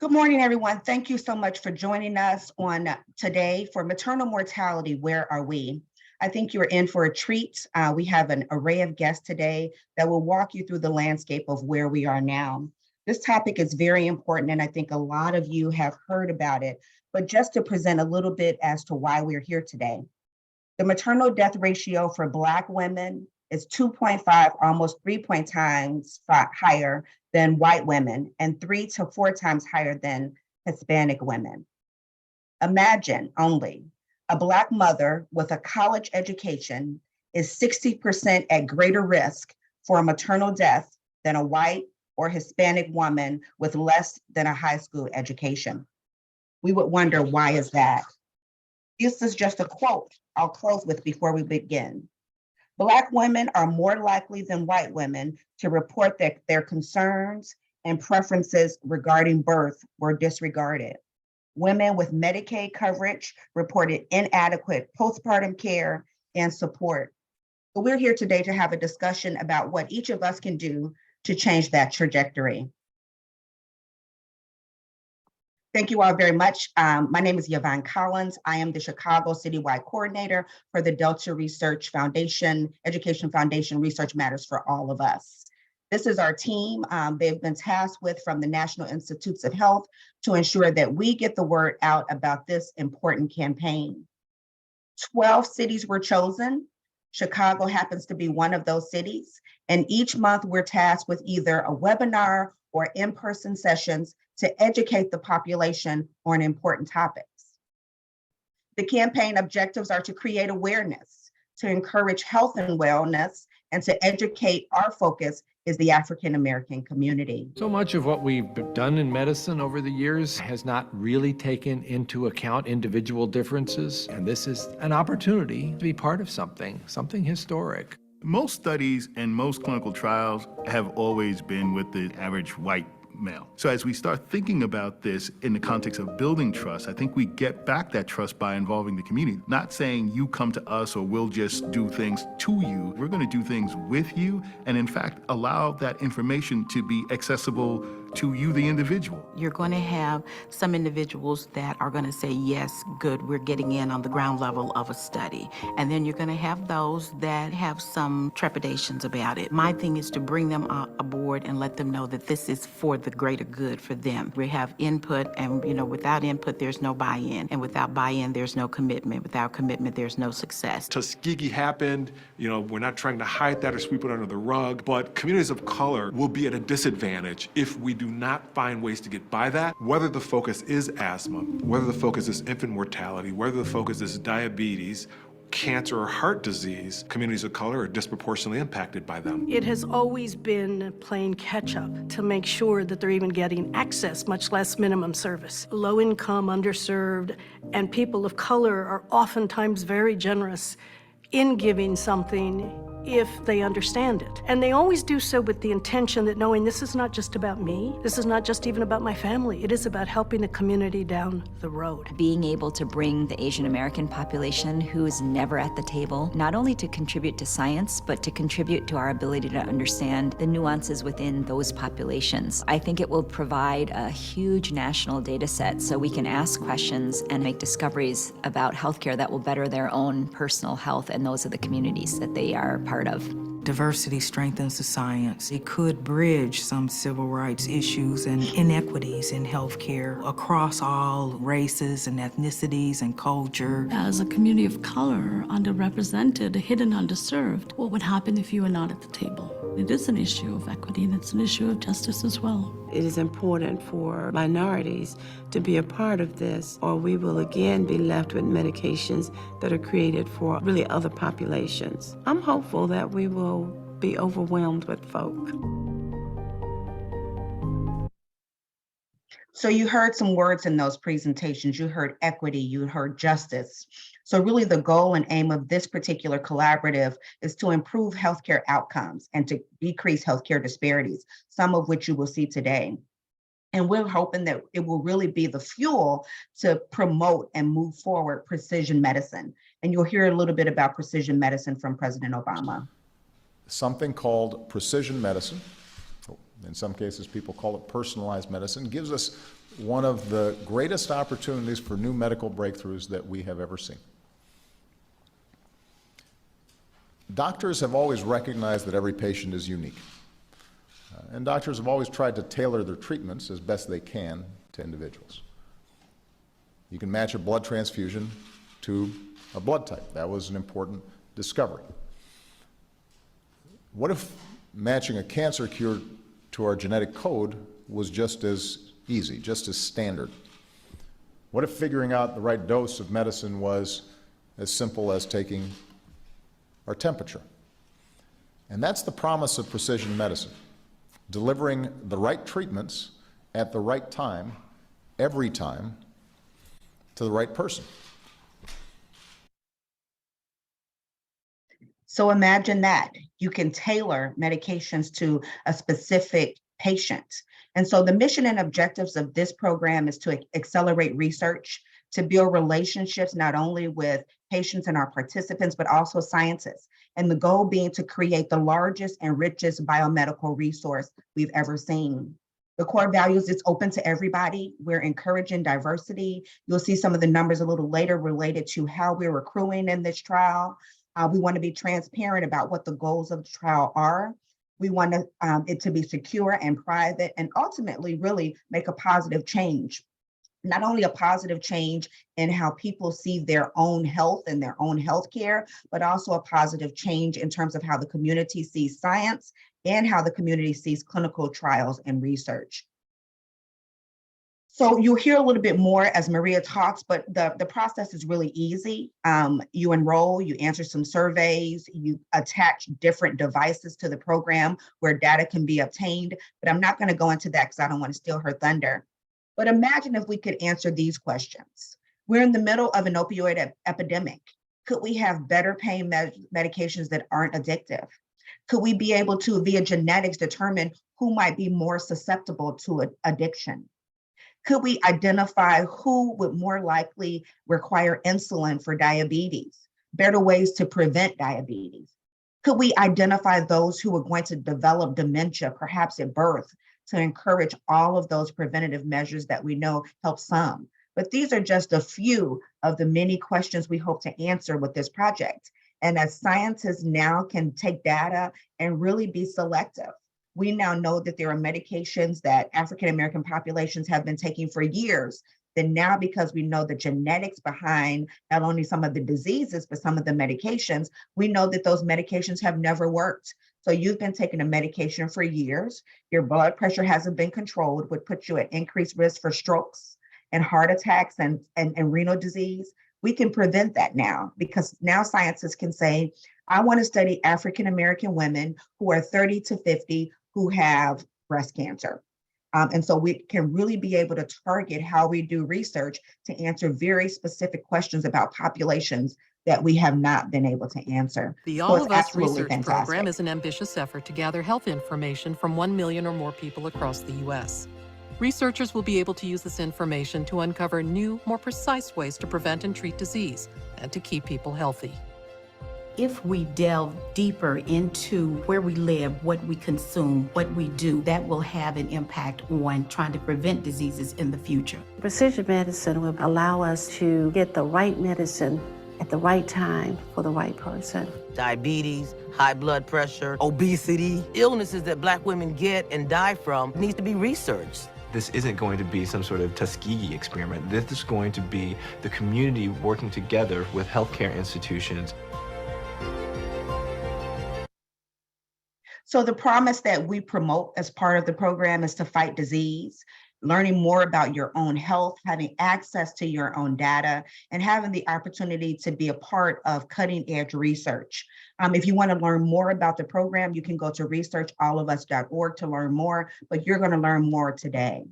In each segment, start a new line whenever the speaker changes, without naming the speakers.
Good morning, everyone. Thank you so much for joining us on today for Maternal Mortality, Where Are We? I think you're in for a treat. We have an array of guests today that will walk you through the landscape of where we are now. This topic is very important, and I think a lot of you have heard about it, but just to present a little bit as to why we're here today. The maternal death ratio for Black women is 2.5, almost 3 times higher than white women, and 3 to 4 times higher than Hispanic women. Imagine only a Black mother with a college education is 60% at greater risk for a maternal death than a white or Hispanic woman with less than a high school education. We would wonder, why is that? This is just a quote I'll close with before we begin. Black women are more likely than white women to report that their concerns and preferences regarding birth were disregarded. Women with Medicaid coverage reported inadequate postpartum care and support. But we're here today to have a discussion about what each of us can do to change that trajectory. Thank you all very much. My name is Yvonne Collins. I am the Chicago Citywide Coordinator for the Delta Research Foundation, Education Foundation Research Matters for All of Us. This is our team. They've been tasked with from the National Institutes of Health to ensure that we get the word out about this important campaign. 12 cities were chosen. Chicago happens to be one of those cities. And each month we're tasked with either a webinar or in-person sessions to educate the population on important topics. The campaign objectives are to create awareness, to encourage health and wellness, and to educate. Our focus is the African American community.
So much of what we've done in medicine over the years has not really taken into account individual differences, and this is an opportunity to be part of something historic.
Most studies and most clinical trials have always been with the average white male. So as we start thinking about this in the context of building trust, I think we get back that trust by involving the community. Not saying you come to us or we'll just do things to you. We're going to do things with you and in fact allow that information to be accessible to you, the individual.
You're going to have some individuals that are going to say, yes, good, we're getting in on the ground level of a study. And then you're going to have those that have some trepidations about it. My thing is to bring them aboard and let them know that this is for the greater good for them. We have input, and without input, there's no buy-in. And without buy-in, there's no commitment. Without commitment, there's no success.
Tuskegee happened. We're not trying to hide that or sweep it under the rug, but communities of color will be at a disadvantage if we do not find ways to get by that. Whether the focus is asthma, whether the focus is infant mortality, whether the focus is diabetes, cancer or heart disease, communities of color are disproportionately impacted by them.
It has always been playing catch-up to make sure that they're even getting access, much less minimum service. Low income, underserved, and people of color are oftentimes very generous in giving something if they understand it. And they always do so with the intention that knowing this is not just about me, this is not just even about my family, it is about helping the community down the road.
Being able to bring the Asian American population who is never at the table, not only to contribute to science, but to contribute to our ability to understand the nuances within those populations. I think it will provide a huge national data set so we can ask questions and make discoveries about healthcare that will better their own personal health and those of the communities that they are part of.
Diversity strengthens the science. It could bridge some civil rights issues and inequities in healthcare across all races and ethnicities and culture.
As a community of color, underrepresented, hidden, underserved, what would happen if you were not at the table? It is an issue of equity, and it's an issue of justice as well.
It is important for minorities to be a part of this, or we will again be left with medications that are created for really other populations. I'm hopeful that we will be overwhelmed with folk.
So you heard some words in those presentations. You heard equity, you heard justice. So really the goal and aim of this particular collaborative is to improve healthcare outcomes and to decrease healthcare disparities, some of which you will see today. And we're hoping that it will really be the fuel to promote and move forward precision medicine. And you'll hear a little bit about precision medicine from President Obama.
Something called precision medicine. In some cases, people call it personalized medicine, gives us one of the greatest opportunities for new medical breakthroughs that we have ever seen. Doctors have always recognized that every patient is unique. And doctors have always tried to tailor their treatments as best they can to individuals. You can match a blood transfusion to a blood type. That was an important discovery. What if matching a cancer cure to our genetic code was just as easy, just as standard? What if figuring out the right dose of medicine was as simple as taking our temperature? And that's the promise of precision medicine, delivering the right treatments at the right time, every time, to the right person.
So imagine that. You can tailor medications to a specific patient. And so the mission and objectives of this program is to accelerate research, to build relationships not only with patients and our participants, but also scientists. And the goal being to create the largest and richest biomedical resource we've ever seen. The core values, it's open to everybody. We're encouraging diversity. You'll see some of the numbers a little later related to how we're accruing in this trial. We want to be transparent about what the goals of the trial are. We want it to be secure and private, and ultimately really make a positive change. Not only a positive change in how people see their own health and their own health care, but also a positive change in terms of how the community sees science and how the community sees clinical trials and research. So you'll hear a little bit more as Maria talks, but the process is really easy. You enroll, you answer some surveys, you attach different devices to the program where data can be obtained, but I'm not going to go into that because I don't want to steal her thunder. But imagine if we could answer these questions. We're in the middle of an opioid epidemic. Could we have better pain medications that aren't addictive? Could we be able to, via genetics, determine who might be more susceptible to addiction? Could we identify who would more likely require insulin for diabetes? Better ways to prevent diabetes? Could we identify those who are going to develop dementia, perhaps at birth, to encourage all of those preventative measures that we know help some? But these are just a few of the many questions we hope to answer with this project. And as scientists now can take data and really be selective, we now know that there are medications that African-American populations have been taking for years. Then now, because we know the genetics behind not only some of the diseases, but some of the medications, we know that those medications have never worked. So you've been taking a medication for years, your blood pressure hasn't been controlled, would put you at increased risk for strokes and heart attacks and renal disease. We can prevent that now, because now scientists can say, I want to study African-American women who are 30 to 50 who have breast cancer. And so we can really be able to target how we do research to answer very specific questions about populations that we have not been able to answer.
The
So
All
it's
of Us
absolutely
research
fantastic.
program is an ambitious effort to gather health information from 1 million or more people across the U.S. Researchers will be able to use this information to uncover new, more precise ways to prevent and treat disease and to keep people healthy.
If we delve deeper into where we live, what we consume, what we do, that will have an impact on trying to prevent diseases in the future.
Precision medicine will allow us to get the right medicine at the right time for the right person.
Diabetes, high blood pressure, obesity, illnesses that Black women get and die from needs to be researched.
This isn't going to be some sort of Tuskegee experiment. This is going to be the community working together with healthcare institutions.
So the promise that we promote as part of the program is to fight disease, learning more about your own health, having access to your own data, and having the opportunity to be a part of cutting edge research. If you want to learn more about the program, you can go to researchallofus.org to learn more, but you're going to learn more today.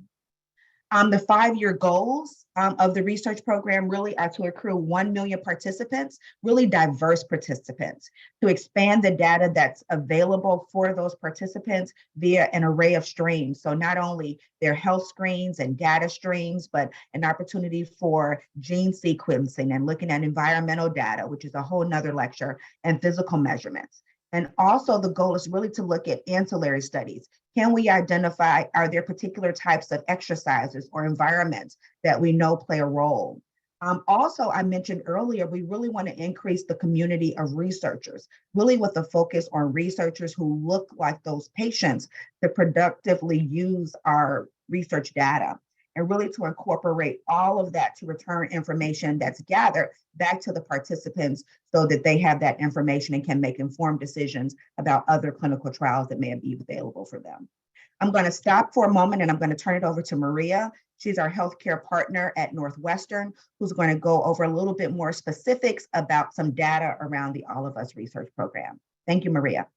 The 5-year goals of the research program really are to accrue 1 million participants, really diverse participants, to expand the data that's available for those participants via an array of streams. So not only their health screens and data streams, but an opportunity for gene sequencing and looking at environmental data, which is a whole nother lecture, and physical measurements. And also the goal is really to look at ancillary studies, Can we identify, are there particular types of exercises or environments that we know play a role? Also, I mentioned earlier, we really want to increase the community of researchers, really with a focus on researchers who look like those patients to productively use our research data, and really to incorporate all of that to return information that's gathered back to the participants so that they have that information and can make informed decisions about other clinical trials that may be available for them. I'm going to stop for a moment and I'm going to turn it over to Maria. She's our healthcare partner at Northwestern, who's going to go over a little bit more specifics about some data around the All of Us research program. Thank you, Maria.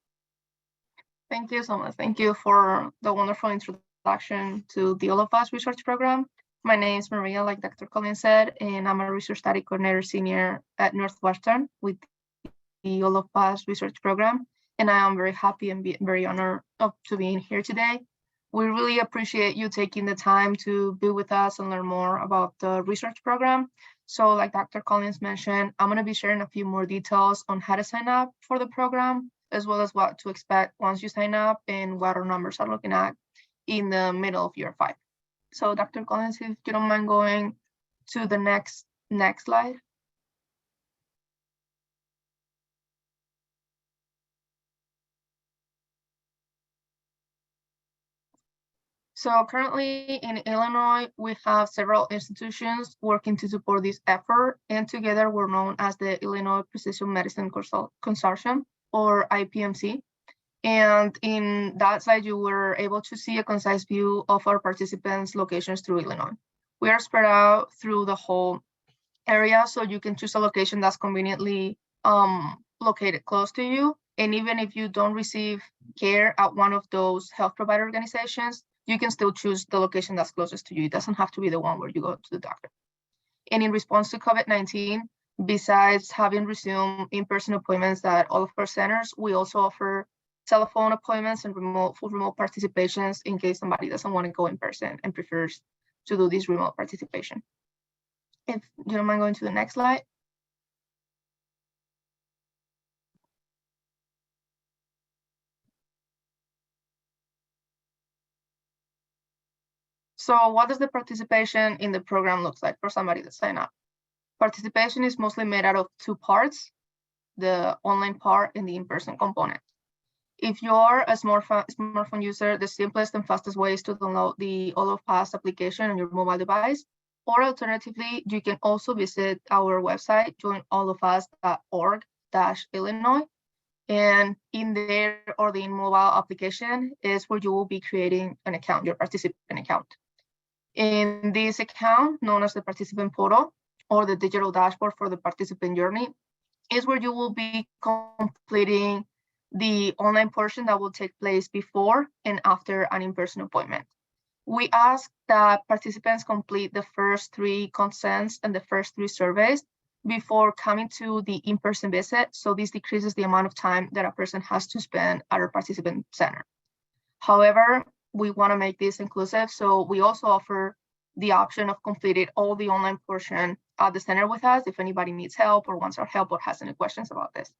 Thank you so much. Thank you for the wonderful introduction to the All of Us research program. My name is Maria, like Dr. Collins said, and I'm a research study coordinator senior at Northwestern with the All of Us research program. And I am very happy and very honored to being here today. We really appreciate you taking the time to be with us and learn more about the research program. So like Dr. Collins mentioned, I'm going to be sharing a few more details on how to sign up for the program, as well as what to expect once you sign up and what our numbers are looking at in the middle of year 5. So Dr. Collins, if you don't mind going to the next slide. So currently in Illinois, we have several institutions working to support this effort, and together we're known as the Illinois Precision Medicine Consortium, or IPMC. And in that slide, you were able to see a concise view of our participants' locations through Illinois. We are spread out through the whole area, so you can choose a location that's conveniently located close to you. And even if you don't receive care at one of those health provider organizations, you can still choose the location that's closest to you. It doesn't have to be the one where you go to the doctor. And in response to COVID-19, besides having resumed in-person appointments at all of our centers, we also offer telephone appointments and full remote participations in case somebody doesn't want to go in person and prefers to do this remote participation. If you don't mind going to the next slide. So what does the participation in the program look like for somebody that signed up? Participation is mostly made out of 2 parts, the online part and the in-person component. If you're a smartphone user, the simplest and fastest way is to download the All of Us application on your mobile device, or alternatively, you can also visit our website, joinallofus.org/Illinois. And in there, or the mobile application is where you will be creating an account, your participant account. In this account, known as the participant portal or the digital dashboard for the participant journey, is where you will be completing the online portion that will take place before and after an in-person appointment. We ask that participants complete the first 3 consents and the first 3 surveys before coming to the in-person visit, so this decreases the amount of time that a person has to spend at our participant center. However, we want to make this inclusive, so we also offer the option of completing all the online portion at the center with us if anybody needs help or wants our help or has any questions about this.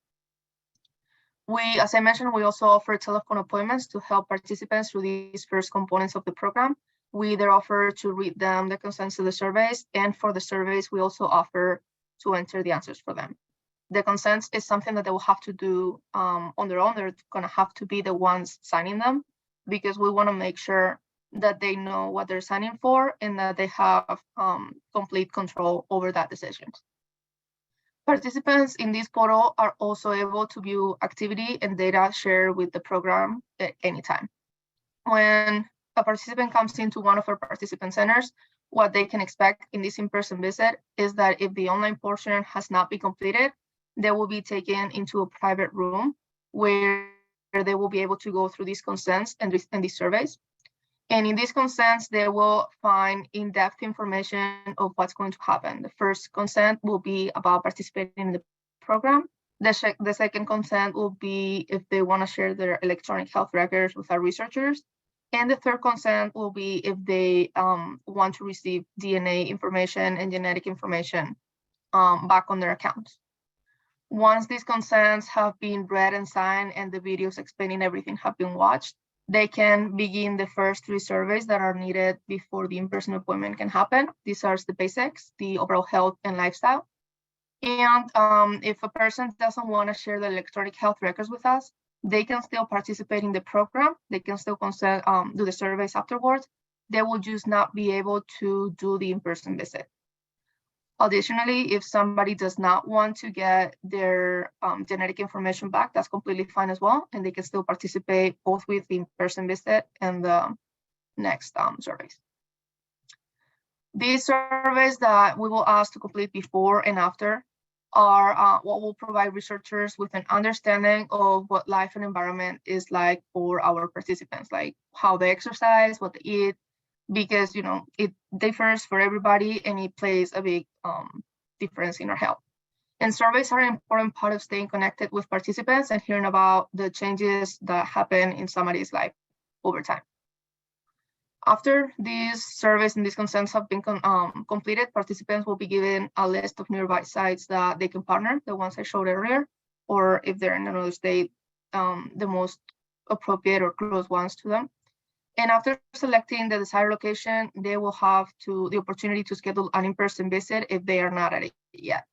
As I mentioned, we also offer telephone appointments to help participants through these first components of the program. We either offer to read them the consents to the surveys, and for the surveys, we also offer to enter the answers for them. The consents is something that they will have to do on their own. They're gonna have to be the ones signing them, because we wanna make sure that they know what they're signing for and that they have complete control over that decision. Participants in this portal are also able to view activity and data shared with the program at any time. When a participant comes into one of our participant centers, what they can expect in this in-person visit is that if the online portion has not been completed, they will be taken into a private room where they will be able to go through these consents and these surveys. And in these consents, they will find in-depth information of what's going to happen. The first consent will be about participating in the program. The second consent will be if they want to share their electronic health records with our researchers. And the third consent will be if they want to receive DNA information and genetic information back on their accounts. Once these consents have been read and signed and the videos explaining everything have been watched, They can begin the first 3 surveys that are needed before the in-person appointment can happen. These are the basics, the overall health and lifestyle. And if a person doesn't want to share the electronic health records with us, they can still participate in the program. They can still do the surveys afterwards. They will just not be able to do the in-person visit. Additionally, if somebody does not want to get their genetic information back, that's completely fine as well. And they can still participate both with the in-person visit and the next surveys. These surveys that we will ask to complete before and after are what will provide researchers with an understanding of what life and environment is like for our participants, like how they exercise, what they eat, because it differs for everybody and it plays a big difference in our health. And surveys are an important part of staying connected with participants and hearing about the changes that happen in somebody's life over time. After these surveys and these consents have been completed, participants will be given a list of nearby sites that they can partner, the ones I showed earlier, or if they're in another state, the most appropriate or close ones to them. And after selecting the desired location, they will have the opportunity to schedule an in-person visit if they are not at it yet.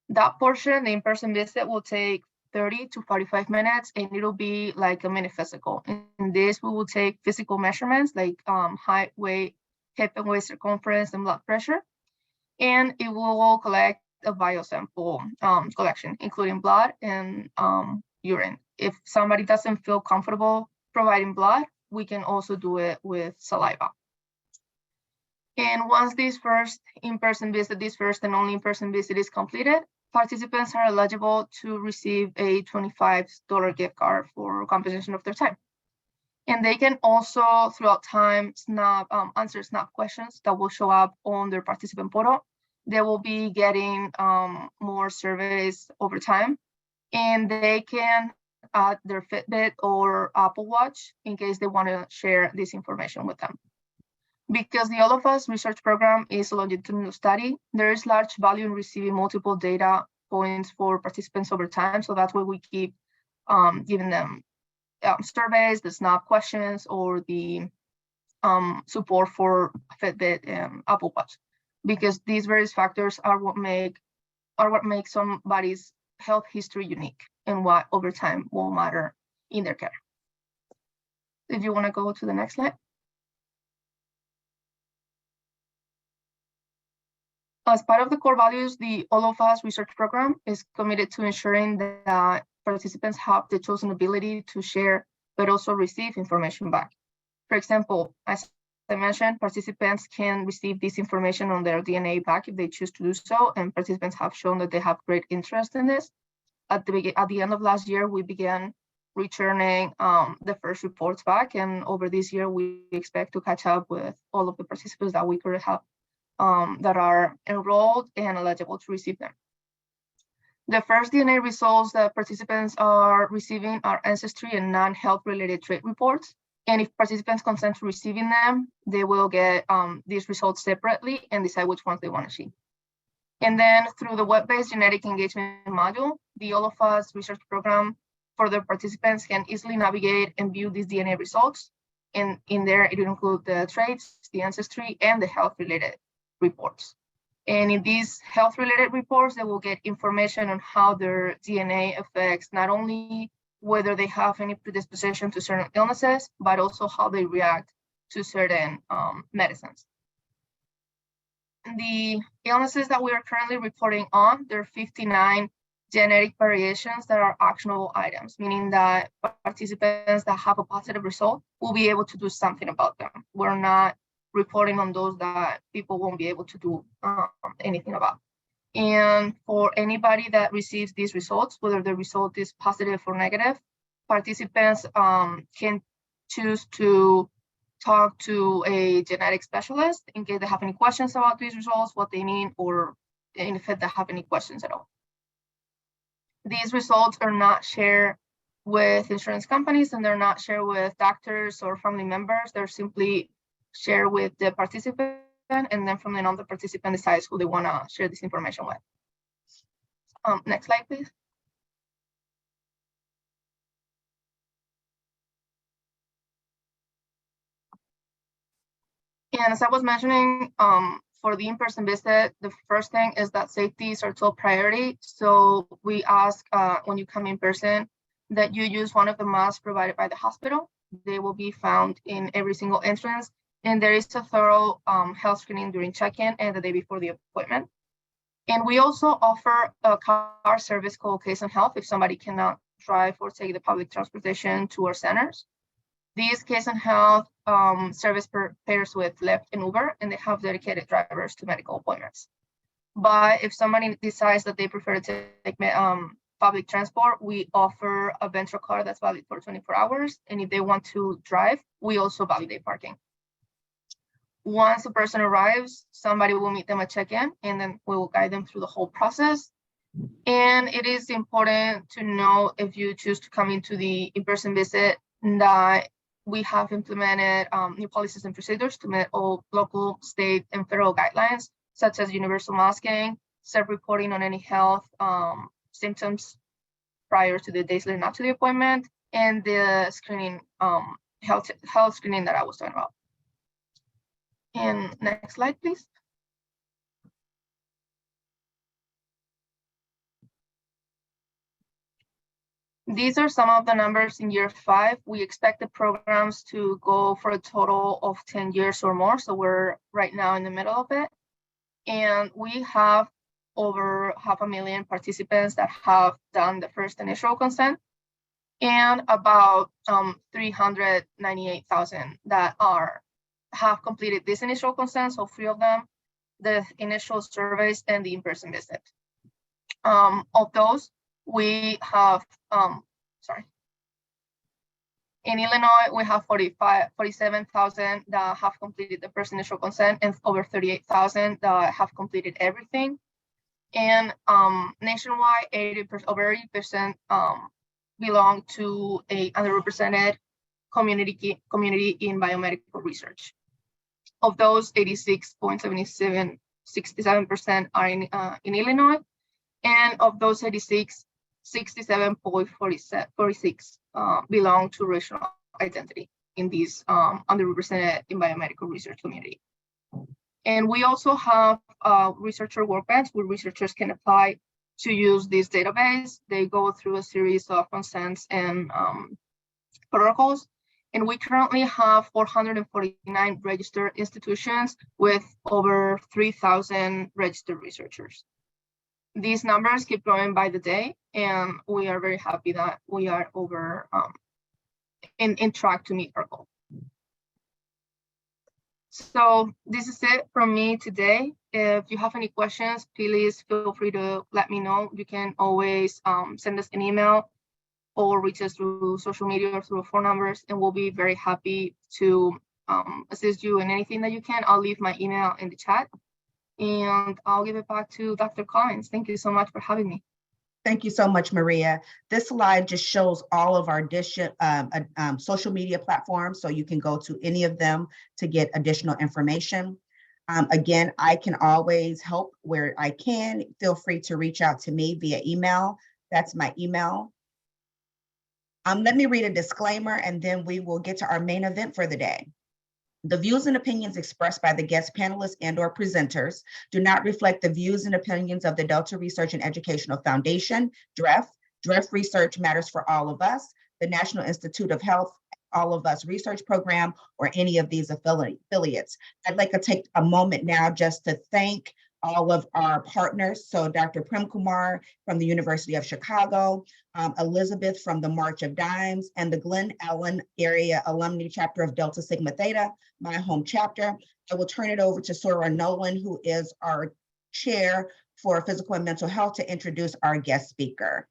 That portion, the in-person visit, will take 30 to 45 minutes, and it'll be like a mini physical. In this, we will take physical measurements like height, weight, hip and waist circumference, and blood pressure. And it will collect a biosample collection, including blood and urine. If somebody doesn't feel comfortable providing blood, we can also do it with saliva. And once this first in-person visit, this first and only in-person visit is completed, participants are eligible to receive a $25 gift card for compensation of their time. And they can also, throughout time, answer SNAP questions that will show up on their participant portal. They will be getting more surveys over time, and they can add their Fitbit or Apple Watch in case they want to share this information with them. Because the All of Us research program is a longitudinal study, there is large value in receiving multiple data points for participants over time. So that's why we keep giving them surveys, the SNAP questions, or the support for Fitbit and Apple Watch, because these various factors are what make somebody's health history unique and what over time will matter in their care. If you want to go to the next slide. As part of the core values, the All of Us research program is committed to ensuring that participants have the chosen ability to share, but also receive information back. For example, as I mentioned, participants can receive this information on their DNA back if they choose to do so, and participants have shown that they have great interest in this. At the end of last year, we began returning the first reports back, and over this year, we expect to catch up with all of the participants that we currently have that are enrolled and eligible to receive them. The first DNA results that participants are receiving are ancestry and non-health related trait reports. And if participants consent to receiving them, they will get these results separately and decide which ones they want to see. And then through the web-based genetic engagement module, the All of Us research program for the participants can easily navigate and view these DNA results. And in there, it will include the traits, the ancestry, and the health-related reports. And in these health-related reports, they will get information on how their DNA affects not only whether they have any predisposition to certain illnesses, but also how they react to certain medicines. The illnesses that we are currently reporting on, there are 59 genetic variations that are actionable items, meaning that participants that have a positive result will be able to do something about them. We're not reporting on those that people won't be able to do anything about. And for anybody that receives these results, whether the result is positive or negative, participants can choose to talk to a genetic specialist in case they have any questions about these results, what they mean, or in effect they have any questions at all. These results are not shared with insurance companies, and they're not shared with doctors or family members. They're simply shared with the participant, and then from then on, the participant decides who they want to share this information with. Next slide, please. And as I was mentioning, for the in-person visit, the first thing is that safety is our top priority. So we ask when you come in person that you use one of the masks provided by the hospital. They will be found in every single entrance. And there is a thorough health screening during check-in and the day before the appointment. And we also offer a car service called Case and Health if somebody cannot drive or take the public transportation to our centers. These Case and Health service pairs with Lyft and Uber, and they have dedicated drivers to medical appointments. But if somebody decides that they prefer to take public transport, we offer a Venture car that's valid for 24 hours. And if they want to drive, we also validate parking. Once a person arrives, somebody will meet them at check-in, and then we will guide them through the whole process. And it is important to know, if you choose to come into the in-person visit, that we have implemented new policies and procedures to meet all local, state, and federal guidelines, such as universal masking, self-reporting on any health symptoms prior to the days leading up to the appointment, and the screening, health screening that I was talking about. And next slide, please. These are some of the numbers in year 5. We expect the programs to go for a total of 10 years or more. So we're right now in the middle of it. And we have over 500,000 participants that have done the first initial consent, and about 398,000 that have completed this initial consent. So 3 of them, the initial surveys and the in-person visit. Of those, we have, in Illinois, we have 47,000 that have completed the first initial consent, and over 38,000 that have completed everything. And nationwide, over 80% belong to a underrepresented community in biomedical research. Of those, 67% are in Illinois, and of those 86, 67.46 belong to racial identity in these underrepresented in biomedical research community. And we also have researcher workbench where researchers can apply to use this database. They go through a series of consents and protocols. And we currently have 449 registered institutions with over 3,000 registered researchers. These numbers keep growing by the day, and we are very happy that we are over in track to meet our goal. So this is it from me today. If you have any questions, please feel free to let me know. You can always send us an email or reach us through social media or through phone numbers, and we'll be very happy to assist you in anything that you can. I'll leave my email in the chat, and I'll give it back to Dr. Collins. Thank you so much for having me.
Thank you so much, Maria. This slide just shows all of our social media platforms, so you can go to any of them to get additional information. Again, I can always help where I can. Feel free to reach out to me via email. That's my email. Let me read a disclaimer, and then we will get to our main event for the day. The views and opinions expressed by the guest panelists and/or presenters do not reflect the views and opinions of the Delta Research and Educational Foundation, DREF. DREF Research Matters for All of Us, the National Institute of Health, All of Us Research Program, or any of these affiliates. I'd like to take a moment now just to thank all of our partners. So Dr. Prem Kumar from the University of Chicago, Elizabeth from the March of Dimes, and the Glen Ellen Area Alumni Chapter of Delta Sigma Theta, my home chapter. I will turn it over to Sora Nolan, who is our chair for physical and mental health, to introduce our guest speaker.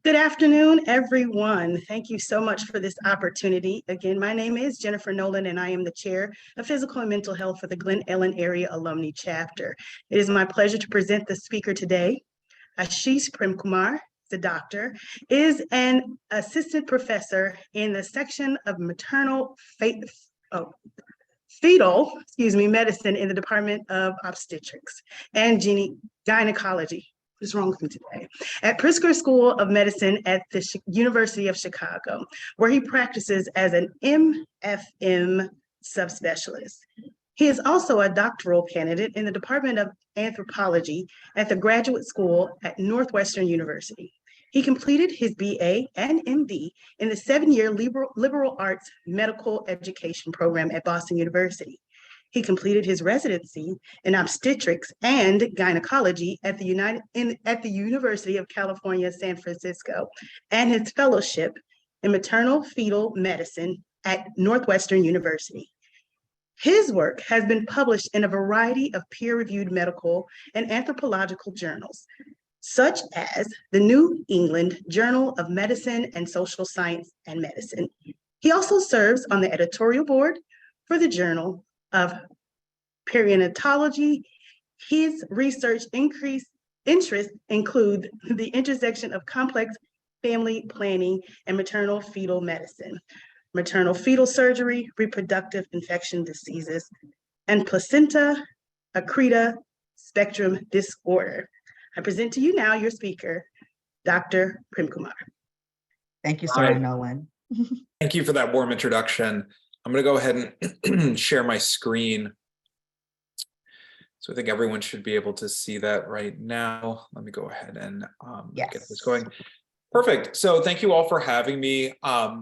Good afternoon, everyone. Thank you so much for this opportunity. Again, my name is Jennifer Nolan, and I am the chair of physical and mental health for the Glen Ellen Area Alumni Chapter. It is my pleasure to present the speaker today. Ashish Premkumar, the doctor, is an assistant professor in the section of maternal fetal medicine in the Department of Obstetrics and Gynecology. What's wrong with me today? At Pritzker School of Medicine at the University of Chicago, where he practices as an MFM subspecialist. He is also a doctoral candidate in the Department of Anthropology at the Graduate School at Northwestern University. He completed his BA and MD in the 7-year liberal arts medical education program at Boston University. He completed his residency in obstetrics and gynecology at the University of California, San Francisco, and his fellowship in maternal fetal medicine at Northwestern University. His work has been published in a variety of peer-reviewed medical and anthropological journals, such as the New England Journal of Medicine and Social Science and Medicine. He also serves on the editorial board for the Journal of Perinatology. His research interests include the intersection of complex family planning and maternal fetal medicine, maternal fetal surgery, reproductive infection diseases, and placenta accreta spectrum disorder. I present to you now your speaker, Dr. Premkumar.
Thank you, Sarah Nolan.
Thank you for that warm introduction. I'm going to go ahead and share my screen. So I think everyone should be able to see that right now. Let me go ahead and get this going. Perfect. So thank you all for having me.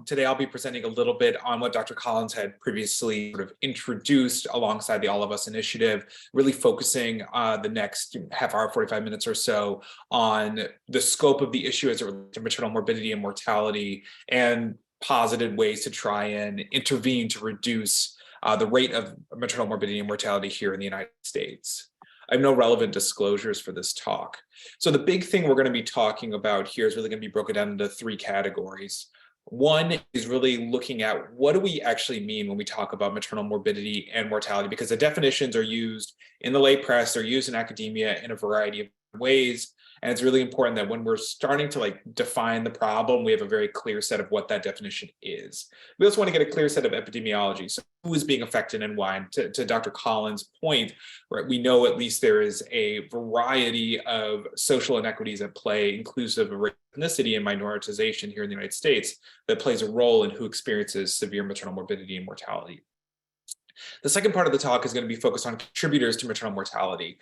Today I'll be presenting a little bit on what Dr. Collins had previously sort of introduced alongside the All of Us initiative, really focusing the next half hour, 45 minutes or so on the scope of the issue as it relates to maternal morbidity and mortality and posited ways to try and intervene to reduce the rate of maternal morbidity and mortality here in the United States. I have no relevant disclosures for this talk. So the big thing we're going to be talking about here is really going to be broken down into 3 categories. One is really looking at what do we actually mean when we talk about maternal morbidity and mortality, because the definitions are used in the lay press, they're used in academia in a variety of ways. And it's really important that when we're starting to define the problem, we have a very clear set of what that definition is. We also want to get a clear set of epidemiology. So who is being affected and why? And to Dr. Collins' point, right, we know at least there is a variety of social inequities at play, inclusive of ethnicity and minoritization here in the United States, that plays a role in who experiences severe maternal morbidity and mortality. The second part of the talk is going to be focused on contributors to maternal mortality.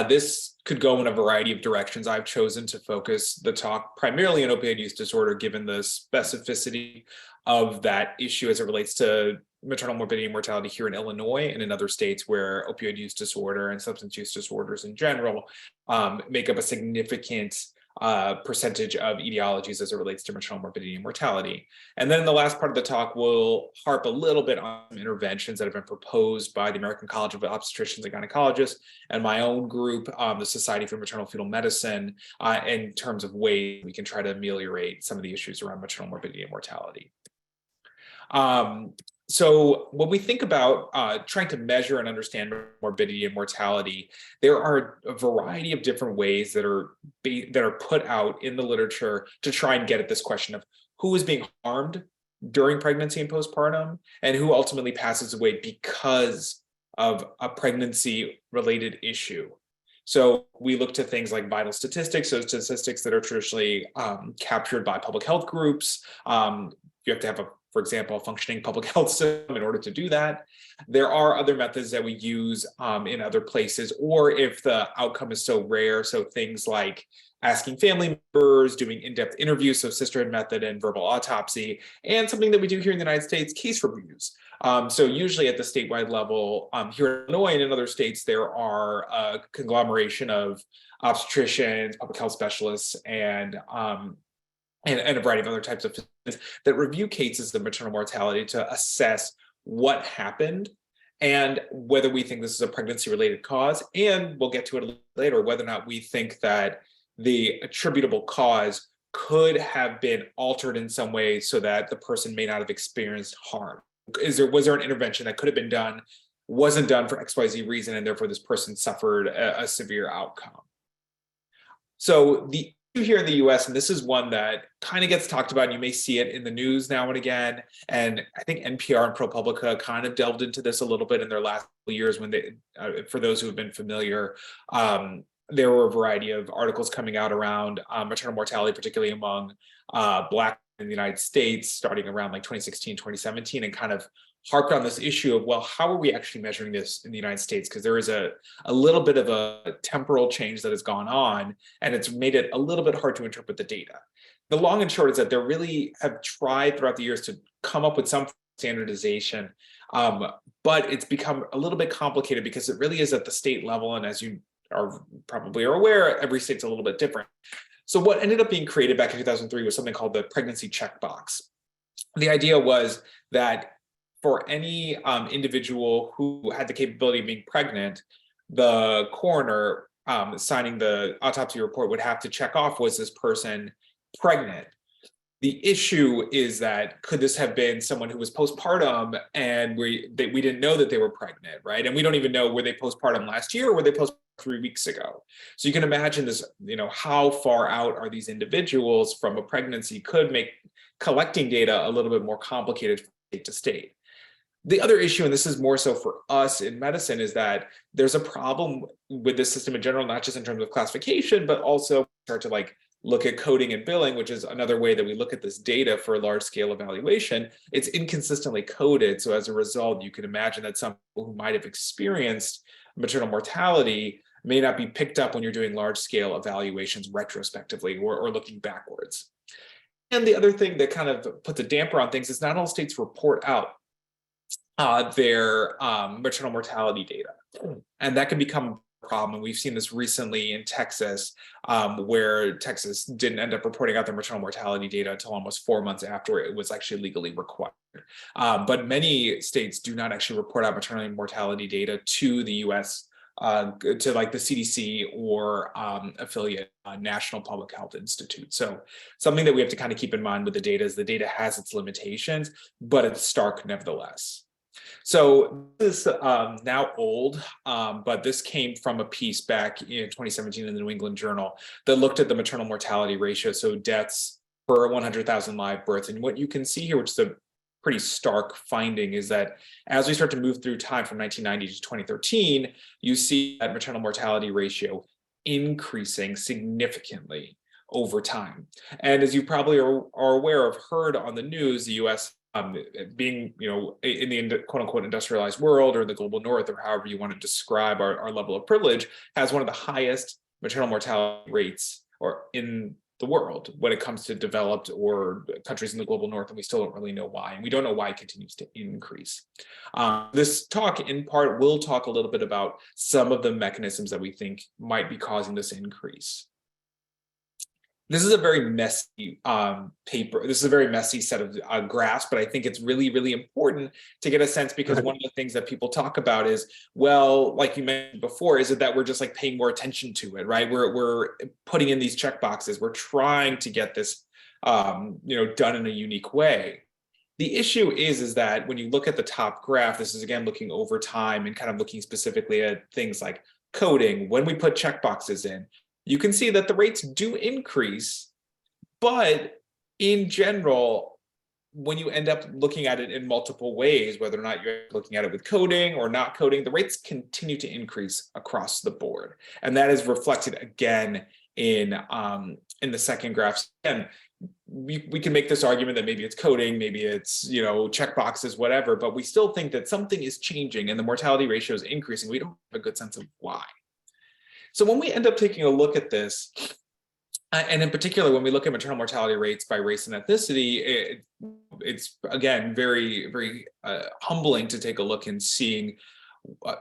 This could go in a variety of directions. I've chosen to focus the talk primarily on opioid use disorder, given the specificity of that issue as it relates to maternal morbidity and mortality here in Illinois and in other states where opioid use disorder and substance use disorders in general make up a significant percentage of etiologies as it relates to maternal morbidity and mortality. And then in the last part of the talk, we'll harp a little bit on interventions that have been proposed by the American College of Obstetricians and Gynecologists and my own group, the Society for Maternal Fetal Medicine, in terms of ways we can try to ameliorate some of the issues around maternal morbidity and mortality. So when we think about trying to measure and understand morbidity and mortality, there are a variety of different ways that are put out in the literature to try and get at this question of who is being harmed during pregnancy and postpartum, and who ultimately passes away because of a pregnancy-related issue. So we look to things like vital statistics, so statistics that are traditionally captured by public health groups. You have to have for example, a functioning public health system in order to do that. There are other methods that we use in other places, or if the outcome is so rare, so things like asking family members, doing in-depth interviews, so sisterhood method and verbal autopsy, and something that we do here in the United States, case reviews. So usually at the statewide level, here in Illinois and in other states, there are a conglomeration of obstetricians, public health specialists, and a variety of other types of physicians that review cases of maternal mortality to assess what happened and whether we think this is a pregnancy-related cause, and we'll get to it a little later, whether or not we think that the attributable cause could have been altered in some way so that the person may not have experienced harm. Was there an intervention that could have been done, wasn't done for XYZ reason, and therefore this person suffered a severe outcome? So the here in the US, and this is one that kind of gets talked about, and you may see it in the news now and again, and I think NPR and ProPublica kind of delved into this a little bit in their last couple years when they, for those who have been familiar, there were a variety of articles coming out around maternal mortality, particularly among Black in the United States, starting around like 2016, 2017, and kind of harped on this issue of, well, how are we actually measuring this in the United States? Because there is a little bit of a temporal change that has gone on, and it's made it a little bit hard to interpret the data. The long and short is that they really have tried throughout the years to come up with some standardization, but it's become a little bit complicated because it really is at the state level, and as you probably are aware, every state's a little bit different. So what ended up being created back in 2003 was something called the pregnancy checkbox. The idea was that for any individual who had the capability of being pregnant, the coroner signing the autopsy report would have to check off, was this person pregnant? The issue is that, could this have been someone who was postpartum and we didn't know that they were pregnant, right? And we don't even know, were they postpartum last year or were they postpartum 3 weeks ago? So you can imagine this, how far out are these individuals from a pregnancy could make collecting data a little bit more complicated from state to state. The other issue, and this is more so for us in medicine, is that there's a problem with this system in general, not just in terms of classification, but also start to look at coding and billing, which is another way that we look at this data for large scale evaluation. It's inconsistently coded. So as a result, you can imagine that some people who might have experienced maternal mortality may not be picked up when you're doing large scale evaluations retrospectively or looking backwards. And the other thing that kind of puts a damper on things is not all states report out their maternal mortality data. And that can become a problem. And we've seen this recently in Texas, where Texas didn't end up reporting out their maternal mortality data until almost 4 months after it was actually legally required. But many states do not actually report out maternal mortality data to the US, to the CDC or affiliate National Public Health Institute. So something that we have to kind of keep in mind with the data is the data has its limitations, but it's stark nevertheless. So this is now old, but this came from a piece back in 2017 in the New England Journal that looked at the maternal mortality ratio, so deaths per 100,000 live births. And what you can see here, which is a pretty stark finding, is that as we start to move through time from 1990 to 2013, you see that maternal mortality ratio increasing significantly over time. And as you probably are aware of, heard on the news, the US being, in the quote unquote industrialized world or the global north, or however you want to describe our level of privilege, has one of the highest maternal mortality rates in the world when it comes to developed or countries in the global north, and we still don't really know why. And we don't know why it continues to increase. This talk in part will talk a little bit about some of the mechanisms that we think might be causing this increase. This is a very messy paper. This is a very messy set of graphs, but I think it's really, really important to get a sense, because one of the things that people talk about is, well, like you mentioned before, is it that we're just paying more attention to it, right? We're putting in these check boxes. We're trying to get this, done in a unique way. The issue is that when you look at the top graph, this is again looking over time and kind of looking specifically at things like coding. When we put check boxes in, you can see that the rates do increase, but in general, when you end up looking at it in multiple ways, whether or not you're looking at it with coding or not coding, the rates continue to increase across the board. And that is reflected again in the second graph. And we can make this argument that maybe it's coding, maybe it's, check boxes, whatever, but we still think that something is changing and the mortality ratio is increasing. We don't have a good sense of why. So when we end up taking a look at this, and in particular, when we look at maternal mortality rates by race and ethnicity, it's again, very, very humbling to take a look and seeing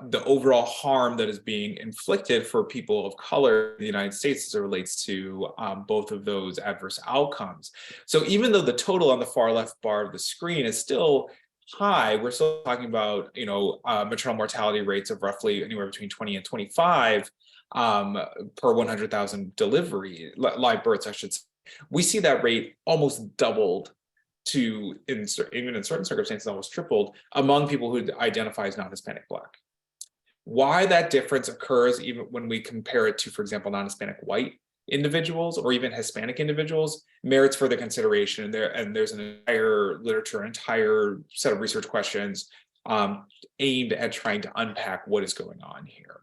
the overall harm that is being inflicted for people of color in the United States as it relates to both of those adverse outcomes. So even though the total on the far left bar of the screen is still high, we're still talking about, maternal mortality rates of roughly anywhere between 20 and 25 per 100,000 live births, I should say. We see that rate almost doubled to, even in certain circumstances, almost tripled among people who identify as non-Hispanic Black. Why that difference occurs, even when we compare it to, for example, non-Hispanic white individuals or even Hispanic individuals, merits further consideration. And there's an entire literature, an entire set of research questions aimed at trying to unpack what is going on here.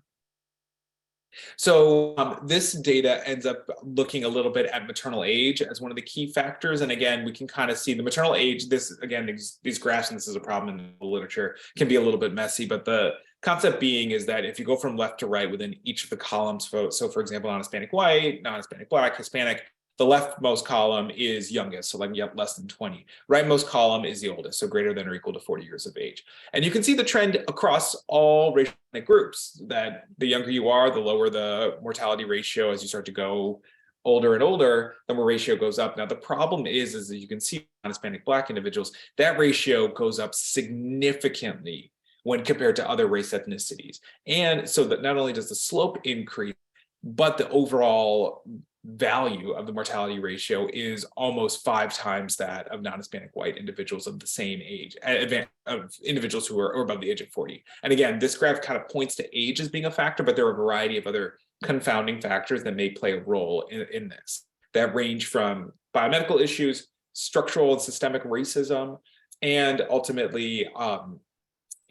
So this data ends up looking a little bit at maternal age as one of the key factors. And again, we can kind of see the maternal age, this again, these graphs, and this is a problem in the literature, can be a little bit messy, but the concept being is that if you go from left to right within each of the columns, so for example, non-Hispanic white, non-Hispanic black, Hispanic, the leftmost column is youngest, so like less than 20. Rightmost column is the oldest, so greater than or equal to 40 years of age. And you can see the trend across all racial groups, that the younger you are, the lower the mortality ratio. As you start to go older and older, the more ratio goes up. Now, the problem is that you can see non-Hispanic black individuals, that ratio goes up significantly when compared to other race ethnicities. And so that not only does the slope increase, but the overall value of the mortality ratio is almost 5 times that of non-Hispanic white individuals of the same age, of individuals who are above the age of 40. And again, this graph kind of points to age as being a factor, but there are a variety of other confounding factors that may play a role in this, that range from biomedical issues, structural and systemic racism, and ultimately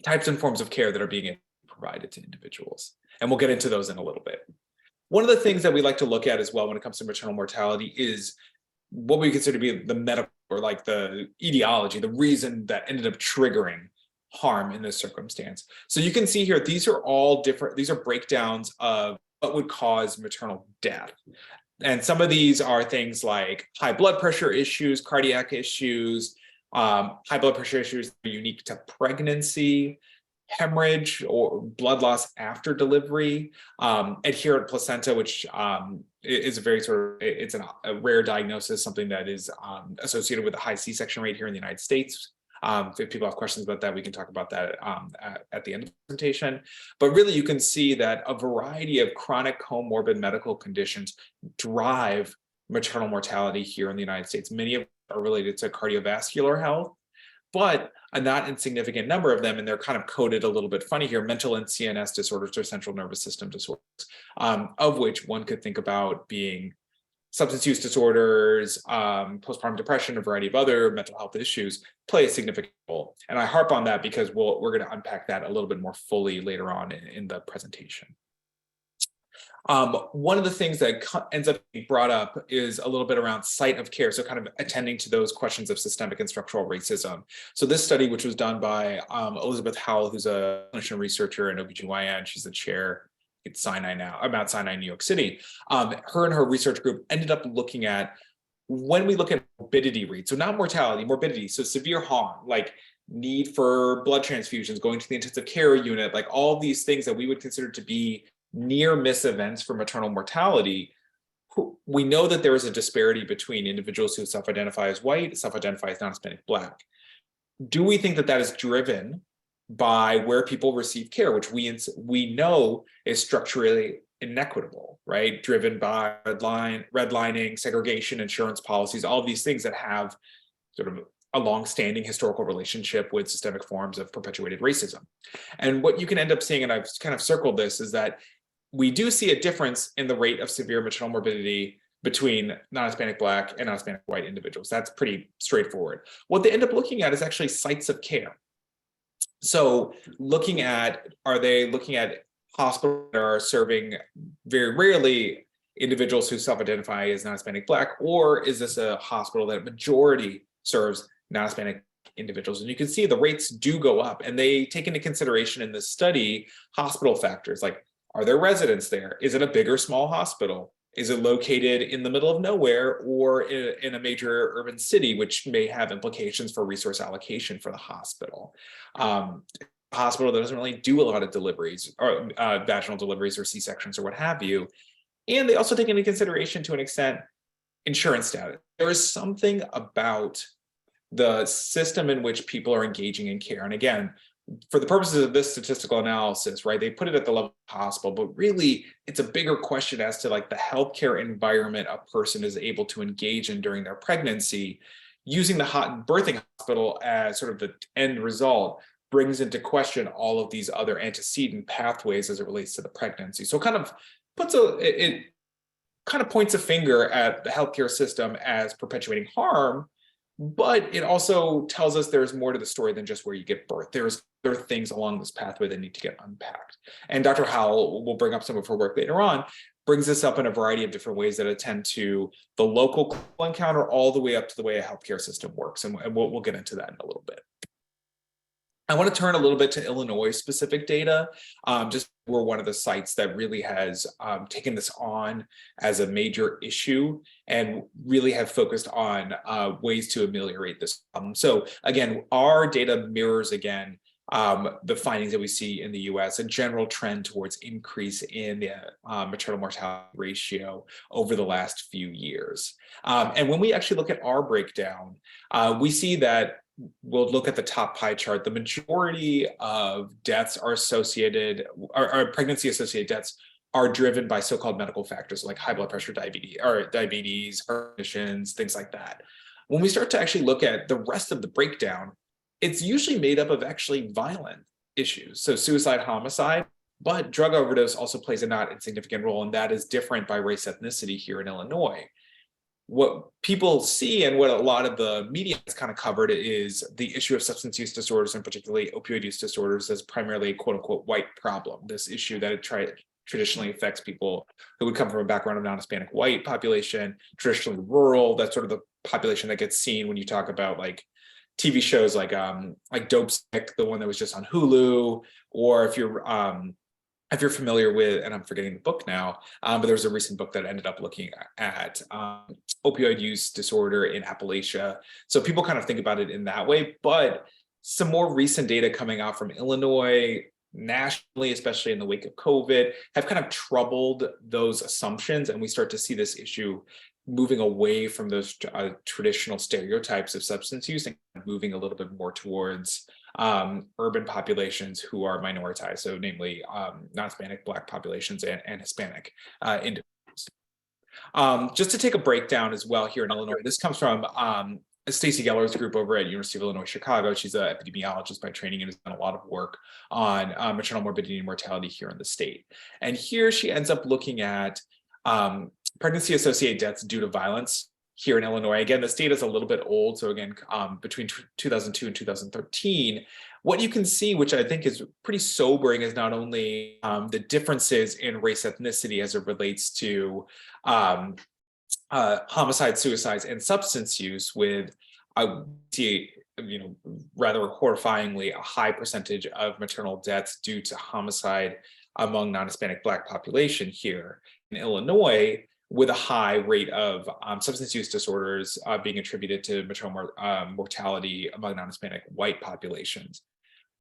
types and forms of care that are being provided to individuals. And we'll get into those in a little bit. One of the things that we like to look at as well when it comes to maternal mortality is what we consider to be the medical, or like the etiology, the reason that ended up triggering harm in this circumstance. So you can see here, these are all different, these are breakdowns of what would cause maternal death. And some of these are things like high blood pressure issues, cardiac issues, high blood pressure issues unique to pregnancy, hemorrhage or blood loss after delivery, adherent placenta, which is a very it's a rare diagnosis, something that is associated with a high C-section rate here in the United States. If people have questions about that, we can talk about that at the end of the presentation. But really, you can see that a variety of chronic comorbid medical conditions drive maternal mortality here in the United States. Many of them are related to cardiovascular health, but a not insignificant number of them, and they're kind of coded a little bit funny here, mental and CNS disorders or central nervous system disorders, of which one could think about being substance use disorders, postpartum depression, a variety of other mental health issues play a significant role. And I harp on that because we're going to unpack that a little bit more fully later on in the presentation. One of the things that ends up being brought up is a little bit around site of care, so kind of attending to those questions of systemic and structural racism. So this study, which was done by Elizabeth Howell, who's a clinician researcher in OBGYN, she's the chair at Sinai now, Mount Sinai, New York City. Her and her research group ended up looking at, when we look at morbidity rates, so not mortality, morbidity, so severe harm, like need for blood transfusions, going to the intensive care unit, like all these things that we would consider to be near miss events for maternal mortality. We know that there is a disparity between individuals who self-identify as white, self-identify as non-Hispanic black. Do we think that that is driven by where people receive care, which we know is structurally inequitable, right? Driven by redlining, segregation, insurance policies, all of these things that have sort of a long-standing historical relationship with systemic forms of perpetuated racism. And what you can end up seeing, and I've kind of circled this, is that we do see a difference in the rate of severe maternal morbidity between non-Hispanic black and non-Hispanic white individuals. That's pretty straightforward. What they end up looking at is actually sites of care. So are they looking at hospitals that are serving very rarely individuals who self-identify as non-Hispanic black, or is this a hospital that majority serves non-Hispanic individuals? And you can see the rates do go up, and they take into consideration in this study hospital factors like, are there residents there? Is it a big or small hospital? Is it located in the middle of nowhere or in a major urban city, which may have implications for resource allocation for the hospital? A hospital that doesn't really do a lot of deliveries or vaginal deliveries or C-sections or what have you. And they also take into consideration, to an extent, insurance status. There is something about the system in which people are engaging in care. And again, for the purposes of this statistical analysis, right, they put it at the level of the hospital, but really it's a bigger question as to like the healthcare environment a person is able to engage in during their pregnancy. Using the birthing hospital as sort of the end result brings into question all of these other antecedent pathways as it relates to the pregnancy. So it kind of points a finger at the healthcare system as perpetuating harm, But it also tells us there's more to the story than just where you give birth. There are things along this pathway that need to get unpacked. And Dr. Howell will bring up some of her work later on, brings this up in a variety of different ways that attend to the local encounter all the way up to the way a healthcare system works. And we'll get into that in a little bit. I want to turn a little bit to Illinois specific data. Just we're one of the sites that really has taken this on as a major issue and really have focused on ways to ameliorate this problem. So again, our data mirrors again the findings that we see in the US, a general trend towards increase in the maternal mortality ratio over the last few years. And when we actually look at our breakdown, we see that we'll look at the top pie chart. The majority of deaths are associated, or pregnancy-associated deaths are driven by so-called medical factors like high blood pressure, diabetes, heart conditions, things like that. When we start to actually look at the rest of the breakdown, it's usually made up of actually violent issues. So suicide, homicide, but drug overdose also plays a not insignificant role, and that is different by race, ethnicity here in Illinois. What people see and what a lot of the media has kind of covered is the issue of substance use disorders, and particularly opioid use disorders, as primarily a quote unquote white problem. This issue that traditionally affects people who would come from a background of non-Hispanic white population, traditionally rural. That's sort of the population that gets seen when you talk about like TV shows like Dope Sick, the one that was just on Hulu, or if you're familiar with, and I'm forgetting the book now, but there was a recent book that ended up looking at opioid use disorder in Appalachia. So people kind of think about it in that way, but some more recent data coming out from Illinois, nationally, especially in the wake of COVID, have kind of troubled those assumptions. And we start to see this issue moving away from those traditional stereotypes of substance use and moving a little bit more towards urban populations who are minoritized, so namely non-Hispanic, Black populations and Hispanic individuals. Just to take a breakdown as well here in Illinois, this comes from Stacey Geller's group over at University of Illinois, Chicago. She's an epidemiologist by training and has done a lot of work on maternal morbidity and mortality here in the state. And here she ends up looking at pregnancy-associated deaths due to violence here in Illinois. Again, this data is a little bit old. So again, between 2002 and 2013, what you can see, which I think is pretty sobering, is not only the differences in race ethnicity as it relates to homicide, suicides, and substance use, with rather horrifyingly a high percentage of maternal deaths due to homicide among non-Hispanic Black population here in Illinois, with a high rate of substance use disorders being attributed to maternal mortality among non-Hispanic white populations.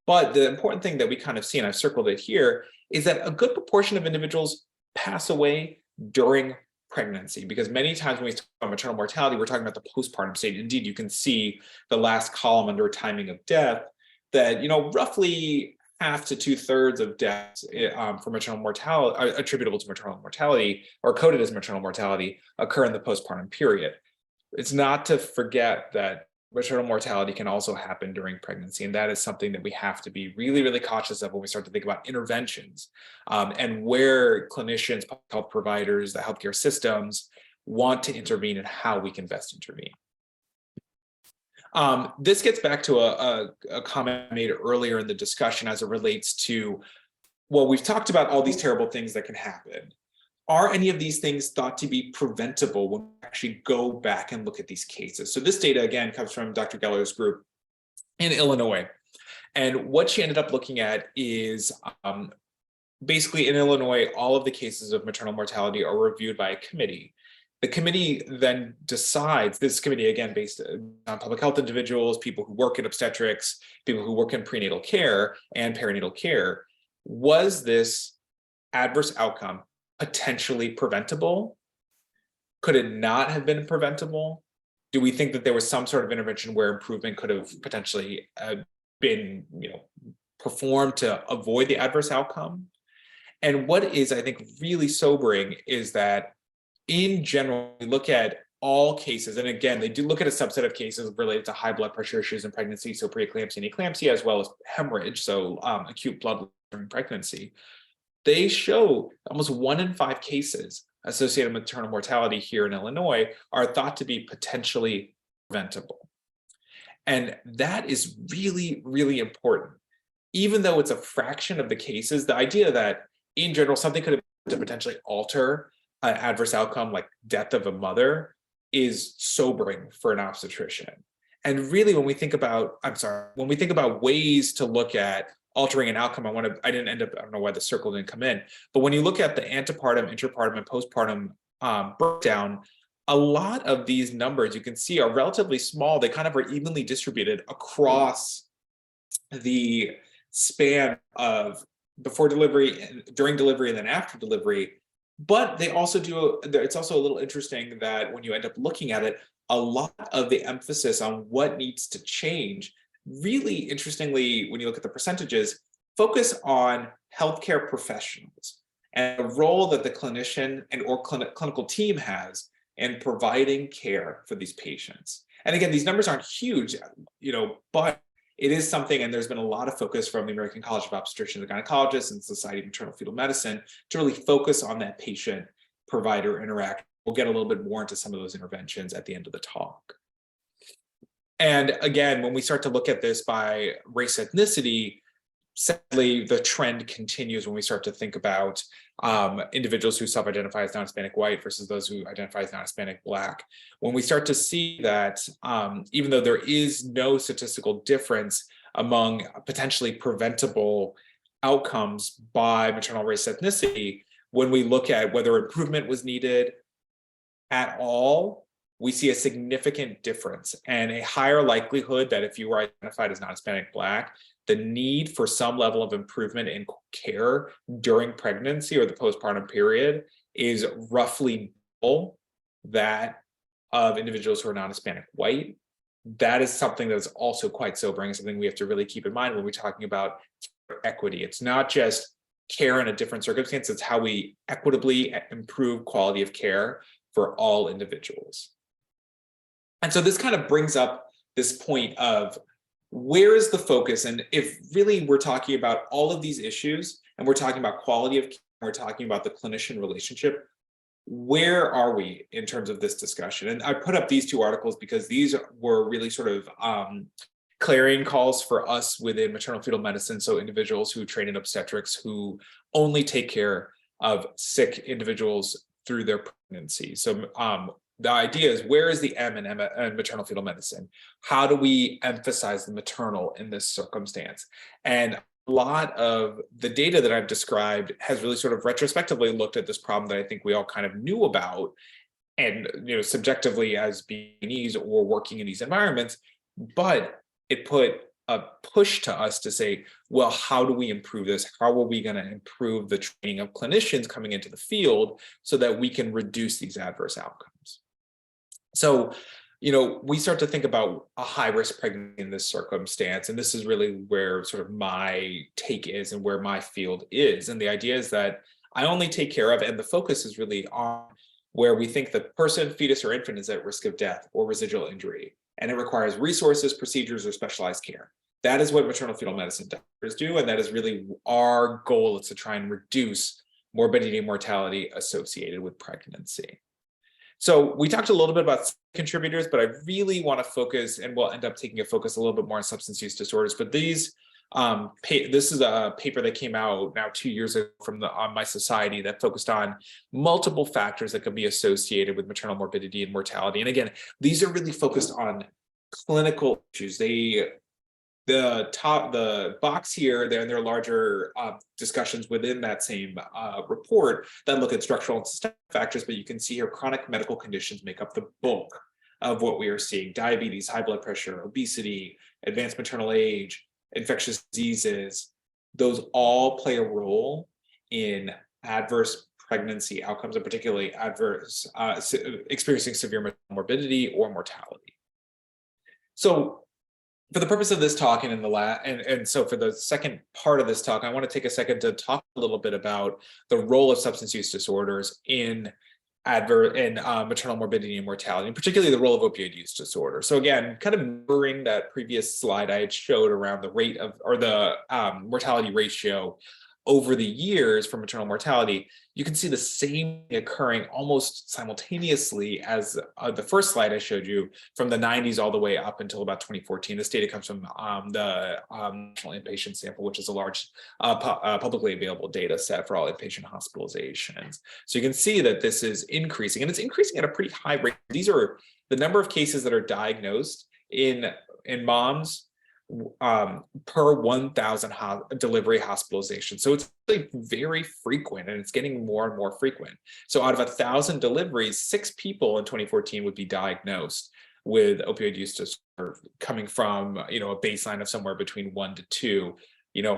But the important thing that we kind of see, and I've circled it here, is that a good proportion of individuals pass away during pregnancy, because many times when we talk about maternal mortality, we're talking about the postpartum state. Indeed, you can see the last column under timing of death that, roughly half to 2/3 of deaths for maternal mortality attributable to maternal mortality or coded as maternal mortality occur in the postpartum period. It's not to forget that maternal mortality can also happen during pregnancy, and that is something that we have to be really, really cautious of when we start to think about interventions and where clinicians, health providers, the healthcare systems want to intervene and how we can best intervene. This gets back to a comment I made earlier in the discussion as it relates to, well, we've talked about all these terrible things that can happen. Are any of these things thought to be preventable when we actually go back and look at these cases? So this data, again, comes from Dr. Geller's group in Illinois. And what she ended up looking at is basically in Illinois, all of the cases of maternal mortality are reviewed by a committee. The committee then decides, this committee, again, based on public health individuals, people who work in obstetrics, people who work in prenatal care and perinatal care, was this adverse outcome potentially preventable? Could it not have been preventable? Do we think that there was some sort of intervention where improvement could have potentially been performed to avoid the adverse outcome? And what is, I think, really sobering is that in general, we look at all cases, and again, they do look at a subset of cases related to high blood pressure issues in pregnancy, so preeclampsia and eclampsia, as well as hemorrhage, so acute blood loss during pregnancy. They show almost 1 in 5 cases associated with maternal mortality here in Illinois are thought to be potentially preventable. And that is really, really important. Even though it's a fraction of the cases, the idea that in general, something could have to potentially alter an adverse outcome like death of a mother is sobering for an obstetrician. And really, when we think about, when we think about ways to look at altering an outcome, I didn't end up, I don't know why the circle didn't come in, but when you look at the antepartum, interpartum, and postpartum breakdown, a lot of these numbers you can see are relatively small. They kind of are evenly distributed across the span of before delivery, during delivery, and then after delivery. But they also do, it's also a little interesting that when you end up looking at it, a lot of the emphasis on what needs to change, really interestingly, when you look at the percentages, focus on healthcare professionals and the role that the clinician and or clinical team has in providing care for these patients. And again, these numbers aren't huge, but it is something, and there's been a lot of focus from the American College of Obstetricians and Gynecologists and Society of Maternal Fetal Medicine to really focus on that patient-provider interaction. We'll get a little bit more into some of those interventions at the end of the talk. And again, when we start to look at this by race ethnicity, sadly, the trend continues when we start to think about individuals who self-identify as non-Hispanic white versus those who identify as non-Hispanic Black. When we start to see that even though there is no statistical difference among potentially preventable outcomes by maternal race ethnicity, when we look at whether improvement was needed at all, we see a significant difference and a higher likelihood that if you were identified as non-Hispanic Black, the need for some level of improvement in care during pregnancy or the postpartum period is roughly double that of individuals who are non-Hispanic white. That is something that is also quite sobering, something we have to really keep in mind when we're talking about equity. It's not just care in a different circumstance, it's how we equitably improve quality of care for all individuals. And so this kind of brings up this point of where is the focus? And if really we're talking about all of these issues and we're talking about quality of care, we're talking about the clinician relationship, where are we in terms of this discussion? And I put up these two articles because these were really sort of clarion calls for us within maternal fetal medicine. So individuals who train in obstetrics who only take care of sick individuals through their pregnancy. So the idea is, where is the M in maternal fetal medicine? How do we emphasize the maternal in this circumstance? And a lot of the data that I've described has really sort of retrospectively looked at this problem that I think we all kind of knew about, and subjectively as beings or working in these environments, but it put a push to us to say, well, how do we improve this? How are we going to improve the training of clinicians coming into the field so that we can reduce these adverse outcomes? So, we start to think about a high-risk pregnancy in this circumstance, and this is really where sort of my take is and where my field is. And the idea is that I only take care of, and the focus is really on where we think the person, fetus, or infant is at risk of death or residual injury, and it requires resources, procedures, or specialized care. That is what maternal fetal medicine doctors do, and that is really our goal, is to try and reduce morbidity and mortality associated with pregnancy. So we talked a little bit about contributors, but I really want to focus, and we'll end up taking a focus a little bit more on substance use disorders. But these, this is a paper that came out now 2 years ago from my society that focused on multiple factors that could be associated with maternal morbidity and mortality. And again, these are really focused on clinical issues. The box here, there are larger discussions within that same report that look at structural and systemic factors, but you can see here chronic medical conditions make up the bulk of what we are seeing. Diabetes, high blood pressure, obesity, advanced maternal age, infectious diseases, those all play a role in adverse pregnancy outcomes, and particularly adverse experiencing severe morbidity or mortality. So for the purpose of this talk and so for the second part of this talk, I want to take a second to talk a little bit about the role of substance use disorders in maternal morbidity and mortality, and particularly the role of opioid use disorder. So again, kind of mirroring that previous slide I had showed around the rate of, or the mortality ratio, over the years for maternal mortality, you can see the same occurring almost simultaneously as the first slide I showed you, from the 90s all the way up until about 2014. This data comes from the National Inpatient Sample, which is a large publicly available data set for all inpatient hospitalizations. So you can see that this is increasing, and it's increasing at a pretty high rate. These are the number of cases that are diagnosed in moms per 1,000 delivery hospitalizations. So it's like very frequent, and it's getting more and more frequent. So out of 1,000 deliveries, 6 people in 2014 would be diagnosed with opioid use disorder, coming from, a baseline of somewhere between 1 to 2,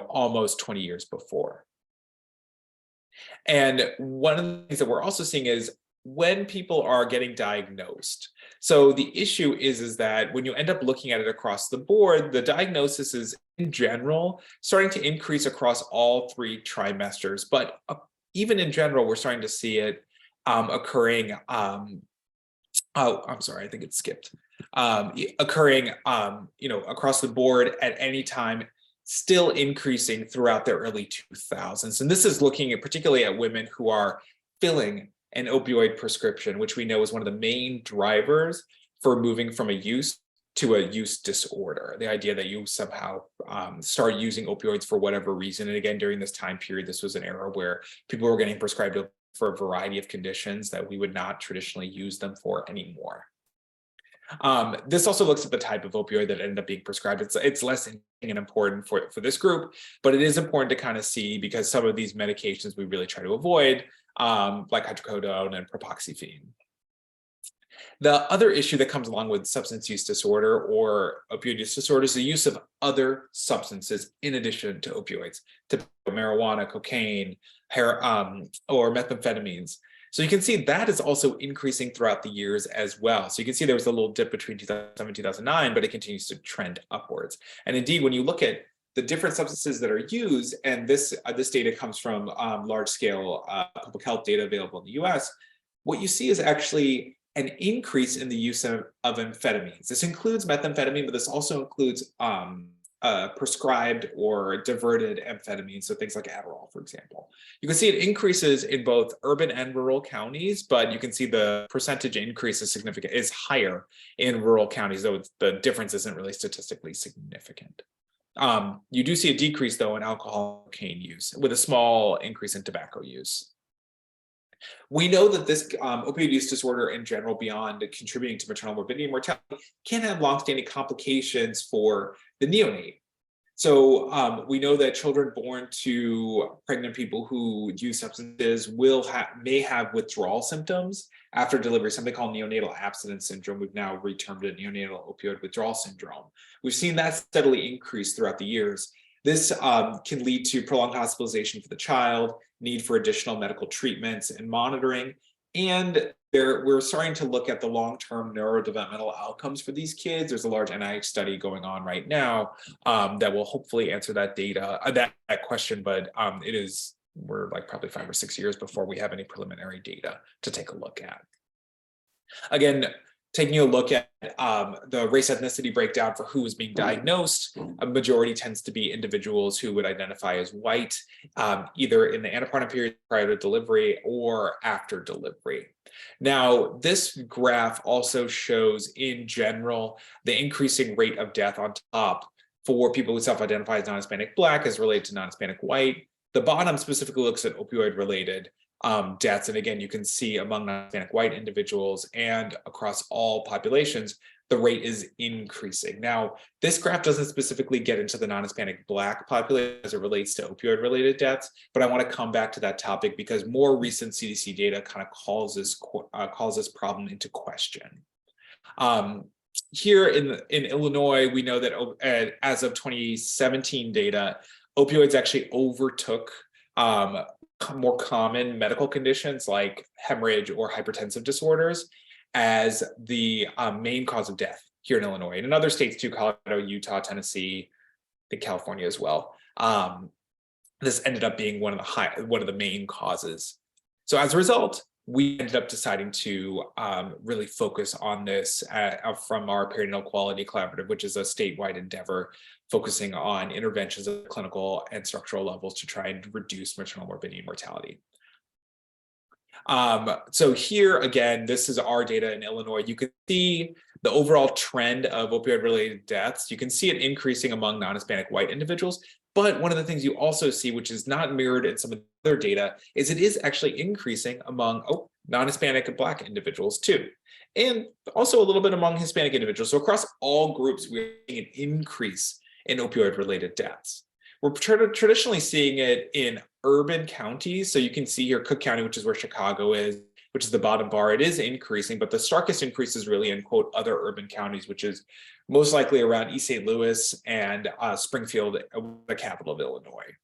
almost 20 years before. And one of the things that we're also seeing is when people are getting diagnosed. So the issue is that when you end up looking at it across the board, the diagnosis is in general starting to increase across all 3 trimesters. But even in general, we're starting to see it occurring. I'm sorry, I think it skipped. Occurring, across the board at any time, still increasing throughout the early 2000s. And this is looking at particularly at women who are filling an opioid prescription, which we know is one of the main drivers for moving from a use to a use disorder. The idea that you somehow start using opioids for whatever reason. And again, during this time period, this was an era where people were getting prescribed for a variety of conditions that we would not traditionally use them for anymore. This also looks at the type of opioid that ended up being prescribed. It's less interesting and important for this group, but it is important to kind of see, because some of these medications we really try to avoid, like hydrocodone and propoxyphene. The other issue that comes along with substance use disorder or opioid use disorder is the use of other substances in addition to opioids, to marijuana, cocaine, or methamphetamines. So you can see that is also increasing throughout the years as well. So you can see there was a little dip between 2007 and 2009, but it continues to trend upwards. And indeed, when you look at the different substances that are used, and this data comes from large-scale public health data available in the US, what you see is actually an increase in the use of amphetamines. This includes methamphetamine, but this also includes prescribed or diverted amphetamines, so things like Adderall, for example. You can see it increases in both urban and rural counties, but you can see the percentage increase is higher in rural counties, though the difference isn't really statistically significant. You do see a decrease, though, in alcohol and cocaine use, with a small increase in tobacco use. We know that this opioid use disorder in general, beyond contributing to maternal morbidity and mortality, can have longstanding complications for the neonate. So we know that children born to pregnant people who use substances may have withdrawal symptoms after delivery, something called neonatal abstinence syndrome. We've now retermed it neonatal opioid withdrawal syndrome. We've seen that steadily increase throughout the years. This can lead to prolonged hospitalization for the child, need for additional medical treatments and monitoring. And we're starting to look at the long-term neurodevelopmental outcomes for these kids. There's a large NIH study going on right now that will hopefully answer that question, but we're like probably 5 or 6 years before we have any preliminary data to take a look at. Again, taking a look at the race ethnicity breakdown for who is being diagnosed, a majority tends to be individuals who would identify as white, either in the antepartum period prior to delivery or after delivery. Now, this graph also shows, in general, the increasing rate of death on top for people who self-identify as non-Hispanic Black as related to non-Hispanic white. The bottom specifically looks at opioid-related deaths. And again, you can see among non-Hispanic white individuals and across all populations, the rate is increasing. Now, this graph doesn't specifically get into the non-Hispanic Black population as it relates to opioid-related deaths, but I want to come back to that topic because more recent CDC data kind of calls this problem into question. Here in Illinois, we know that as of 2017 data, opioids actually overtook more common medical conditions like hemorrhage or hypertensive disorders as the main cause of death here in Illinois. And in other states too, Colorado, Utah, Tennessee, I think California as well. This ended up being one of the main causes. So as a result, we ended up deciding to really focus on this from our Perinatal Quality Collaborative, which is a statewide endeavor focusing on interventions at clinical and structural levels to try and reduce maternal morbidity and mortality. So here again, this is our data in Illinois. You can see the overall trend of opioid-related deaths. You can see it increasing among non-Hispanic white individuals. But one of the things you also see, which is not mirrored in some of the other data, is it is actually increasing among non-Hispanic and Black individuals too. And also a little bit among Hispanic individuals. So across all groups, we're seeing an increase in opioid-related deaths. We're traditionally seeing it in urban counties. So you can see here Cook County, which is where Chicago is, which is the bottom bar. It is increasing, but the starkest increase is really in, quote, other urban counties, which is most likely around East St. Louis and Springfield, the capital of Illinois.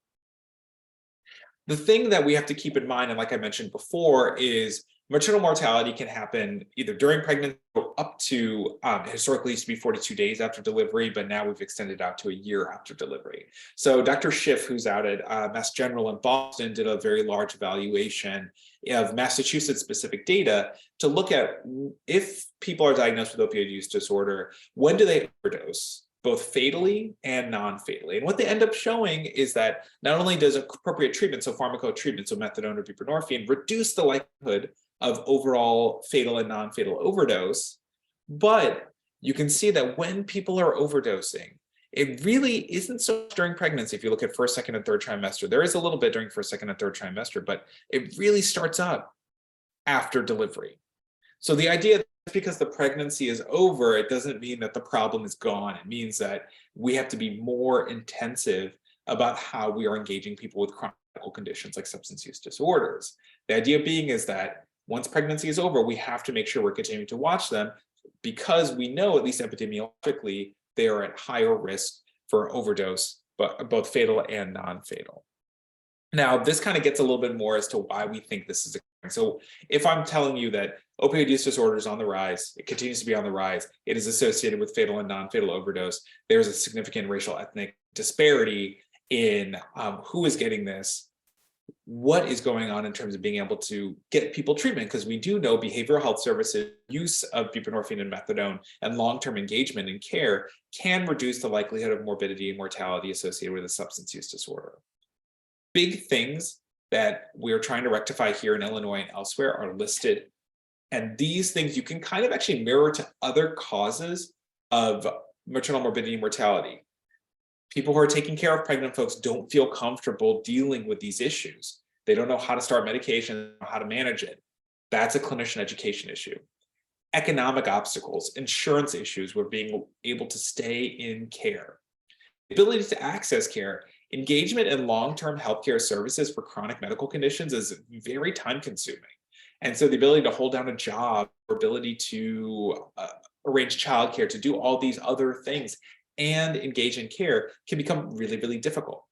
The thing that we have to keep in mind, and like I mentioned before, is maternal mortality can happen either during pregnancy or up to, historically used to be 42 days after delivery, but now we've extended out to a year after delivery. So Dr. Schiff, who's out at Mass General in Boston, did a very large evaluation of Massachusetts specific data to look at if people are diagnosed with opioid use disorder, when do they overdose? Both fatally and non-fatally. And what they end up showing is that not only does appropriate treatment, so pharmacotreatment, so methadone or buprenorphine, reduce the likelihood of overall fatal and non-fatal overdose, but you can see that when people are overdosing, it really isn't so much during pregnancy. If you look at first, second, and third trimester, there is a little bit during first, second, and third trimester, but it really starts up after delivery. So the idea that because the pregnancy is over, it doesn't mean that the problem is gone. It means that we have to be more intensive about how we are engaging people with chronic medical conditions like substance use disorders. The idea being is that once pregnancy is over, we have to make sure we're continuing to watch them because we know, at least epidemiologically, they are at higher risk for overdose, but both fatal and non-fatal. Now, this kind of gets a little bit more as to why we think this is occurring. So if I'm telling you that opioid use disorder is on the rise, it continues to be on the rise, it is associated with fatal and non-fatal overdose, there's a significant racial ethnic disparity in who is getting this, what is going on in terms of being able to get people treatment, because we do know behavioral health services use of buprenorphine and methadone and long-term engagement in care can reduce the likelihood of morbidity and mortality associated with a substance use disorder. Big things that we're trying to rectify here in Illinois and elsewhere are listed. And these things you can kind of actually mirror to other causes of maternal morbidity and mortality. People who are taking care of pregnant folks don't feel comfortable dealing with these issues. They don't know how to start medication, how to manage it. That's a clinician education issue. Economic obstacles, insurance issues with being able to stay in care. The ability to access care. Engagement in long-term healthcare services for chronic medical conditions is very time-consuming. And so the ability to hold down a job, or ability to arrange childcare, to do all these other things and engage in care can become really, really difficult.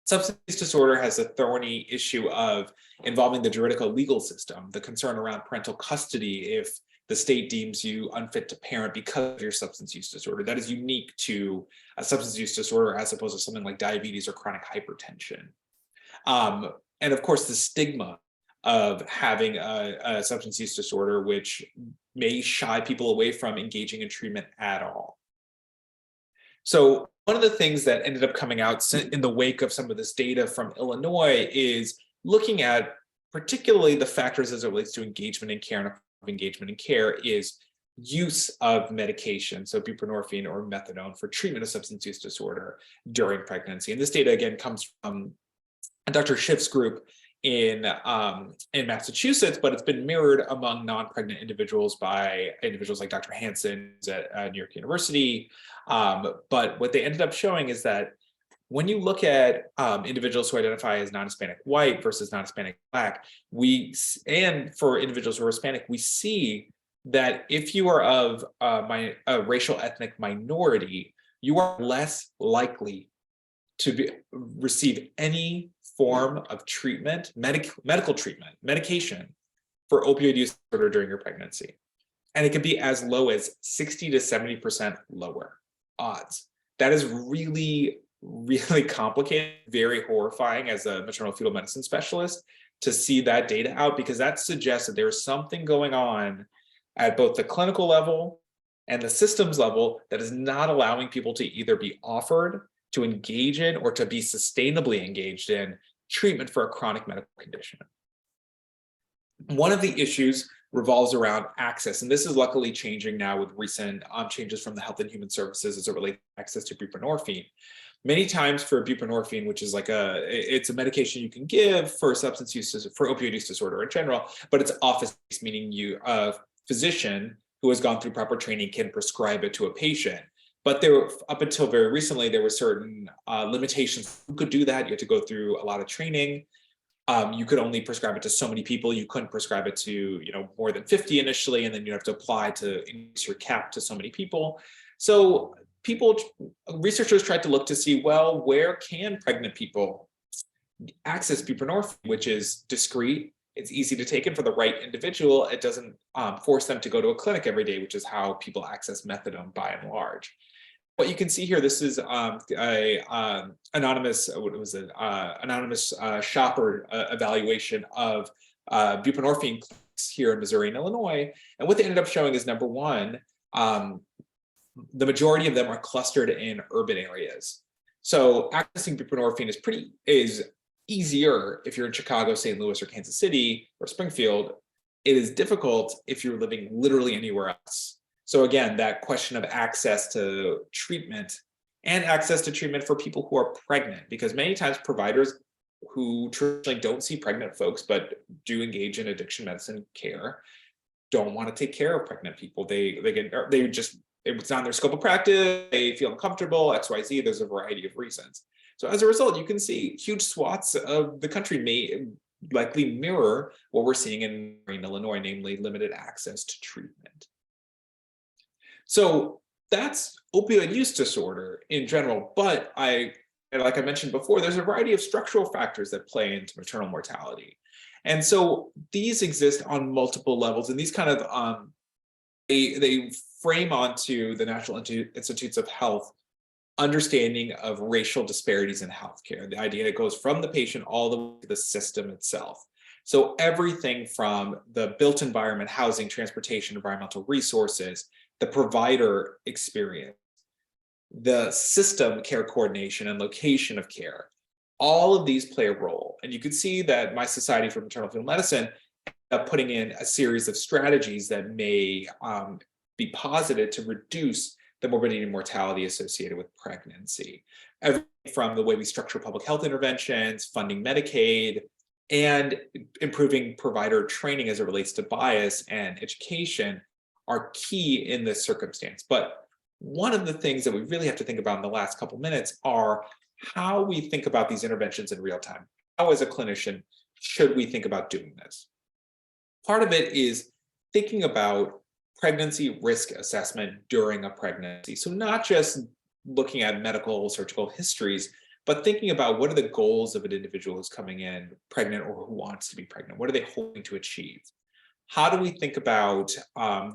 Substance use disorder has a thorny issue of involving the juridical legal system, the concern around parental custody if the state deems you unfit to parent because of your substance use disorder. That is unique to a substance use disorder as opposed to something like diabetes or chronic hypertension. And of course, the stigma of having a substance use disorder, which may shy people away from engaging in treatment at all. So one of the things that ended up coming out in the wake of some of this data from Illinois is looking at particularly the factors as it relates to engagement in care, and engagement in care is use of medication, so buprenorphine or methadone for treatment of substance use disorder during pregnancy. And this data again comes from Dr. Schiff's group in Massachusetts, but it's been mirrored among non-pregnant individuals by individuals like Dr. Hansen at New York University. But what they ended up showing is that when you look at individuals who identify as non-Hispanic white versus non-Hispanic Black, and for individuals who are Hispanic, we see that if you are of a racial ethnic minority, you are less likely to receive any form of treatment, medical treatment, medication for opioid use disorder during your pregnancy. And it can be as low as 60 to 70% lower odds. That is really, really complicated, very horrifying as a maternal fetal medicine specialist to see that data out, because that suggests that there's something going on at both the clinical level and the systems level that is not allowing people to either be offered, to engage in, or to be sustainably engaged in treatment for a chronic medical condition. One of the issues revolves around access, and this is luckily changing now with recent changes from the Health and Human Services as it relates to access to buprenorphine. Many times for buprenorphine, which is like it's a medication you can give for substance use, for opioid use disorder in general, but it's office-based, meaning a physician who has gone through proper training can prescribe it to a patient. But up until very recently, there were certain limitations. Who could do that? You had to go through a lot of training. You could only prescribe it to so many people. You couldn't prescribe it to more than 50 initially, and then you have to apply to increase your cap to so many people. So researchers tried to look to see, well, where can pregnant people access buprenorphine, which is discreet, it's easy to take in for the right individual, it doesn't force them to go to a clinic every day, which is how people access methadone by and large. What you can see here, this is anonymous shopper evaluation of buprenorphine clinics here in Missouri and Illinois. And what they ended up showing is, number one, the majority of them are clustered in urban areas. So accessing buprenorphine is easier if you're in Chicago, St. Louis, or Kansas City, or Springfield. It is difficult if you're living literally anywhere else. So again, that question of access to treatment and access to treatment for people who are pregnant, because many times providers who traditionally don't see pregnant folks, but do engage in addiction medicine care, don't want to take care of pregnant people. It's not in their scope of practice, they feel uncomfortable, XYZ, there's a variety of reasons. So as a result, you can see huge swaths of the country may likely mirror what we're seeing in Illinois, namely limited access to treatment. So that's opioid use disorder in general, but like I mentioned before, there's a variety of structural factors that play into maternal mortality. And so these exist on multiple levels, and these kind of, they frame onto the National Institutes of Health understanding of racial disparities in healthcare. The idea it goes from the patient all the way to the system itself. So everything from the built environment, housing, transportation, environmental resources, the provider experience, the system care coordination and location of care, all of these play a role. And you can see that my Society for Maternal Fetal Medicine putting in a series of strategies that may be posited to reduce the morbidity and mortality associated with pregnancy. Everything from the way we structure public health interventions, funding Medicaid, and improving provider training as it relates to bias and education are key in this circumstance. But one of the things that we really have to think about in the last couple minutes are how we think about these interventions in real time. How, as a clinician, should we think about doing this? Part of it is thinking about pregnancy risk assessment during a pregnancy. So not just looking at medical surgical histories, but thinking about what are the goals of an individual who's coming in pregnant or who wants to be pregnant? What are they hoping to achieve? How do we think about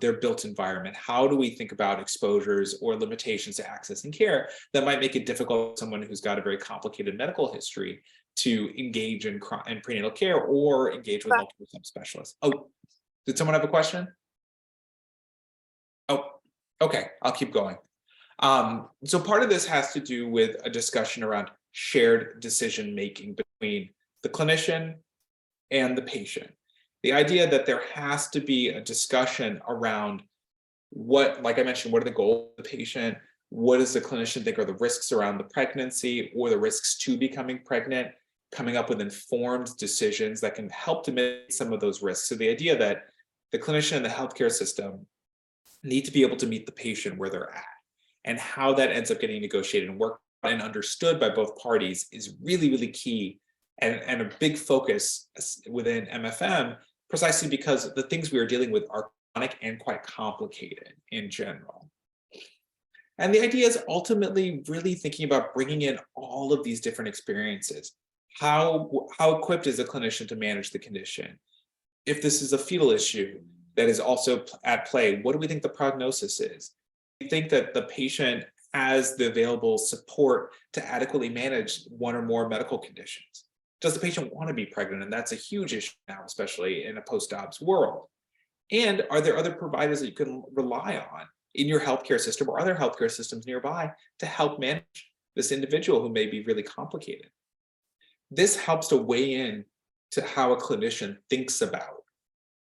their built environment? How do we think about exposures or limitations to accessing care that might make it difficult for someone who's got a very complicated medical history to engage in prenatal care or engage with multiple subspecialists? Oh, did someone have a question? Oh, okay, I'll keep going. So part of this has to do with a discussion around shared decision-making between the clinician and the patient. The idea that there has to be a discussion around what, like I mentioned, what are the goals of the patient? What does the clinician think are the risks around the pregnancy or the risks to becoming pregnant? Coming up with informed decisions that can help to mitigate some of those risks. So the idea that the clinician and the healthcare system need to be able to meet the patient where they're at, and how that ends up getting negotiated and worked and understood by both parties is really, really key and a big focus within MFM, precisely because the things we are dealing with are chronic and quite complicated in general. And the idea is ultimately really thinking about bringing in all of these different experiences. How equipped is a clinician to manage the condition? If this is a fetal issue that is also at play, what do we think the prognosis is? We think that the patient has the available support to adequately manage one or more medical conditions. Does the patient want to be pregnant? And that's a huge issue now, especially in a post-Dobbs world. And are there other providers that you can rely on in your healthcare system or other healthcare systems nearby to help manage this individual who may be really complicated? This helps to weigh in to how a clinician thinks about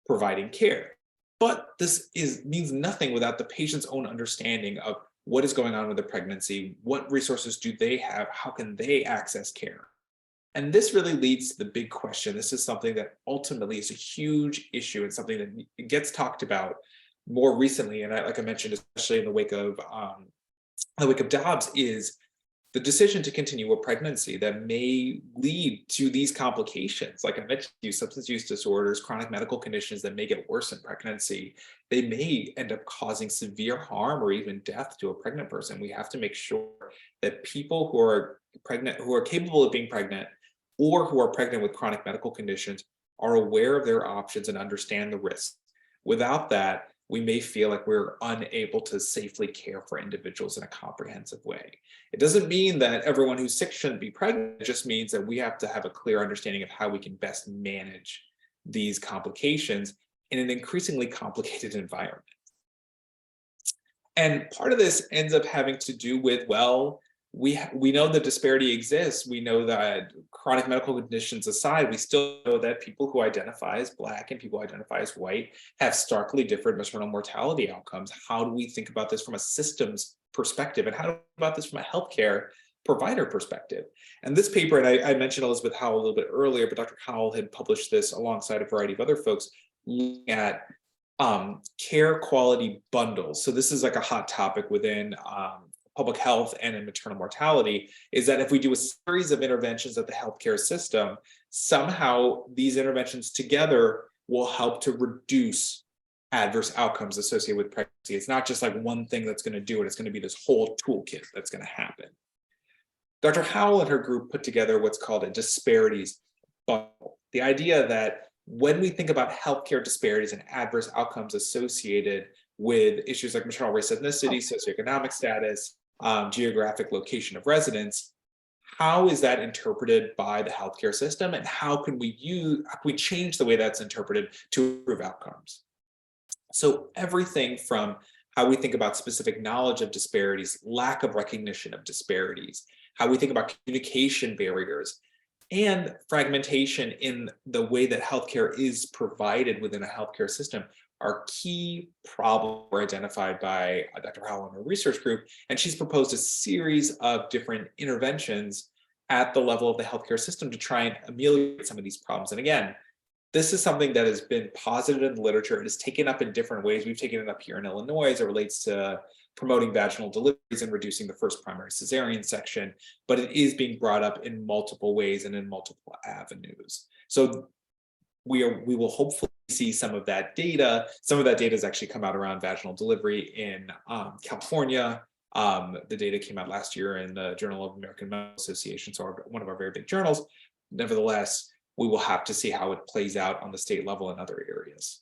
providing care. But this means nothing without the patient's own understanding of what is going on with the pregnancy, what resources do they have, how can they access care? And this really leads to the big question. This is something that ultimately is a huge issue and something that gets talked about more recently. And like I mentioned, especially in the wake of Dobbs, is the decision to continue a pregnancy that may lead to these complications. Like I mentioned, substance use disorders, chronic medical conditions that may get worse in pregnancy. They may end up causing severe harm or even death to a pregnant person. We have to make sure that people who are pregnant, who are capable of being pregnant, or who are pregnant with chronic medical conditions are aware of their options and understand the risks. Without that, we may feel like we're unable to safely care for individuals in a comprehensive way. It doesn't mean that everyone who's sick shouldn't be pregnant. It just means that we have to have a clear understanding of how we can best manage these complications in an increasingly complicated environment. And part of this ends up having to do with, well, we know the disparity exists. We know that chronic medical conditions aside, we still know that people who identify as Black and people who identify as white have starkly different maternal mortality outcomes. How do we think about this from a systems perspective? And how do we think about this from a healthcare provider perspective? And this paper, and I mentioned Elizabeth Howell a little bit earlier, but Dr. Howell had published this alongside a variety of other folks looking at care quality bundles. So this is like a hot topic within public health and in maternal mortality, is that if we do a series of interventions at the healthcare system, somehow these interventions together will help to reduce adverse outcomes associated with pregnancy. It's not just like one thing that's going to do it, it's going to be this whole toolkit that's going to happen. Dr. Howell and her group put together what's called a disparities bundle. The idea that when we think about healthcare disparities and adverse outcomes associated with issues like maternal race, ethnicity, socioeconomic status, geographic location of residence, how is that interpreted by the healthcare system, and how can we change the way that's interpreted to improve outcomes? So everything from how we think about specific knowledge of disparities, lack of recognition of disparities, how we think about communication barriers, and fragmentation in the way that healthcare is provided within a healthcare system are key problems were identified by Dr. Howell and her research group, and she's proposed a series of different interventions at the level of the healthcare system to try and ameliorate some of these problems. And again, this is something that has been posited in the literature. It is taken up in different ways. We've taken it up here in Illinois as it relates to promoting vaginal deliveries and reducing the first primary cesarean section, but it is being brought up in multiple ways and in multiple avenues. So we will hopefully see some of that data. Some of that data has actually come out around vaginal delivery in California. The data came out last year in the Journal of American Medical Association, so one of our very big journals. Nevertheless, we will have to see how it plays out on the state level in other areas.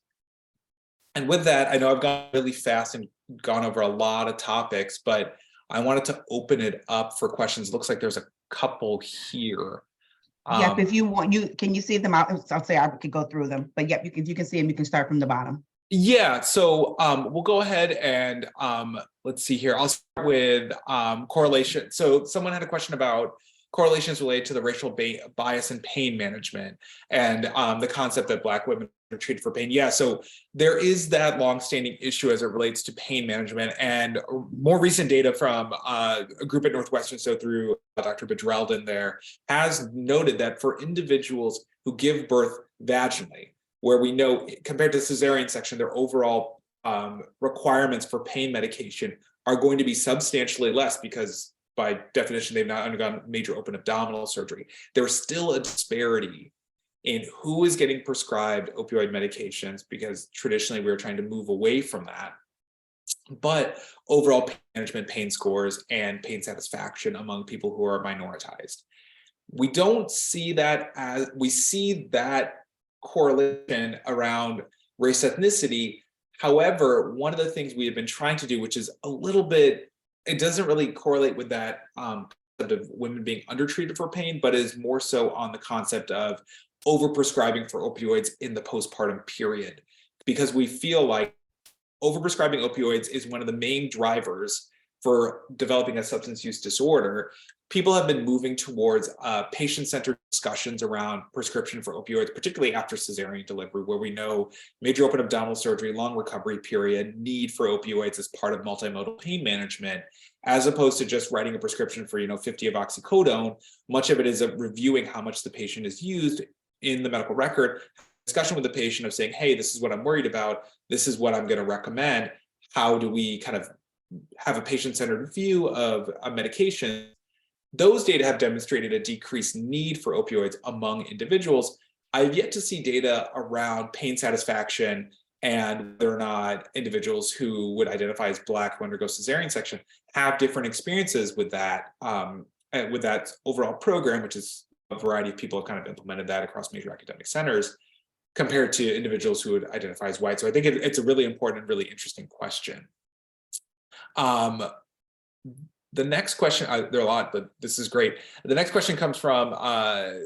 And with that, I know I've gone really fast and gone over a lot of topics, but I wanted to open it up for questions. It looks like there's a couple here.
Yep, if you want, can you see them out? I'll say I could go through them, but yep, you can see them. You can start from the bottom.
Yeah, so we'll go ahead and let's see here. I'll start with correlation. So someone had a question about correlations related to the racial bias in pain management and the concept that Black women are treated for pain. Yeah, so there is that longstanding issue as it relates to pain management, and more recent data from a group at Northwestern, so through Dr. Bedrelden there, has noted that for individuals who give birth vaginally, where we know compared to cesarean section, their overall requirements for pain medication are going to be substantially less because by definition, they've not undergone major open abdominal surgery. There's still a disparity in who is getting prescribed opioid medications because traditionally we were trying to move away from that. But overall pain management, pain scores, and pain satisfaction among people who are minoritized. We don't see that as, we see that correlation around race ethnicity. However, one of the things we have been trying to do, which is a little bit, it doesn't really correlate with that of women being undertreated for pain, but is more so on the concept of overprescribing for opioids in the postpartum period, because we feel like overprescribing opioids is one of the main drivers for developing a substance use disorder. People have been moving towards patient-centered discussions around prescription for opioids, particularly after cesarean delivery, where we know major open abdominal surgery, long recovery period, need for opioids as part of multimodal pain management, as opposed to just writing a prescription for 50 of oxycodone. Much of it is reviewing how much the patient has used in the medical record, discussion with the patient of saying, hey, this is what I'm worried about, this is what I'm going to recommend. How do we kind of have a patient-centered view of a medication? Those data have demonstrated a decreased need for opioids among individuals. I've yet to see data around pain satisfaction and whether or not individuals who would identify as Black who undergo cesarean section have different experiences with that overall program, which is a variety of people have kind of implemented that across major academic centers, compared to individuals who would identify as white. So I think it's a really important and really interesting question. The next question, there are a lot, but this is great. The next question comes from, I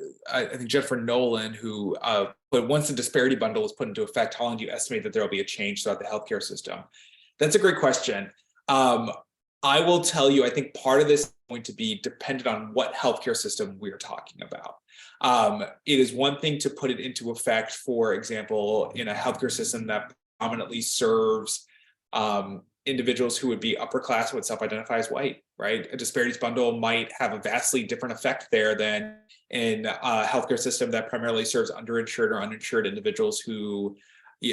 think, Jennifer Nolan, who but once the disparity bundle is put into effect, how long do you estimate that there will be a change throughout the healthcare system? That's a great question. I will tell you, I think part of this is going to be dependent on what healthcare system we're talking about. It is one thing to put it into effect, for example, in a healthcare system that predominantly serves individuals who would be upper class would self-identify as white, right? A disparities bundle might have a vastly different effect there than in a healthcare system that primarily serves underinsured or uninsured individuals who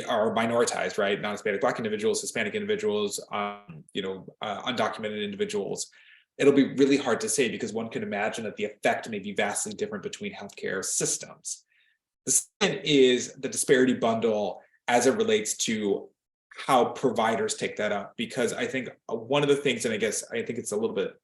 are minoritized, right? Non-Hispanic Black individuals, Hispanic individuals, undocumented individuals. It'll be really hard to say because one can imagine that the effect may be vastly different between healthcare systems. The second is the disparity bundle as it relates to how providers take that up, because I think one of the things, and I think it's a little bit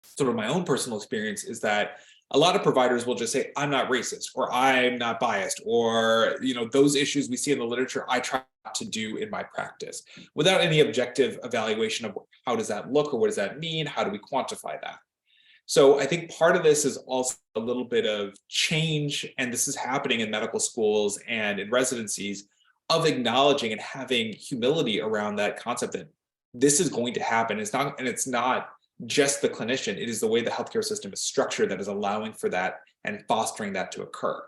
sort of my own personal experience, is that a lot of providers will just say, I'm not racist, or I'm not biased, or those issues we see in the literature, I try not to do in my practice, without any objective evaluation of how does that look, or what does that mean, how do we quantify that? So I think part of this is also a little bit of change, and this is happening in medical schools and in residencies, of acknowledging and having humility around that concept that this is going to happen. It's not just the clinician, it is the way the healthcare system is structured that is allowing for that and fostering that to occur.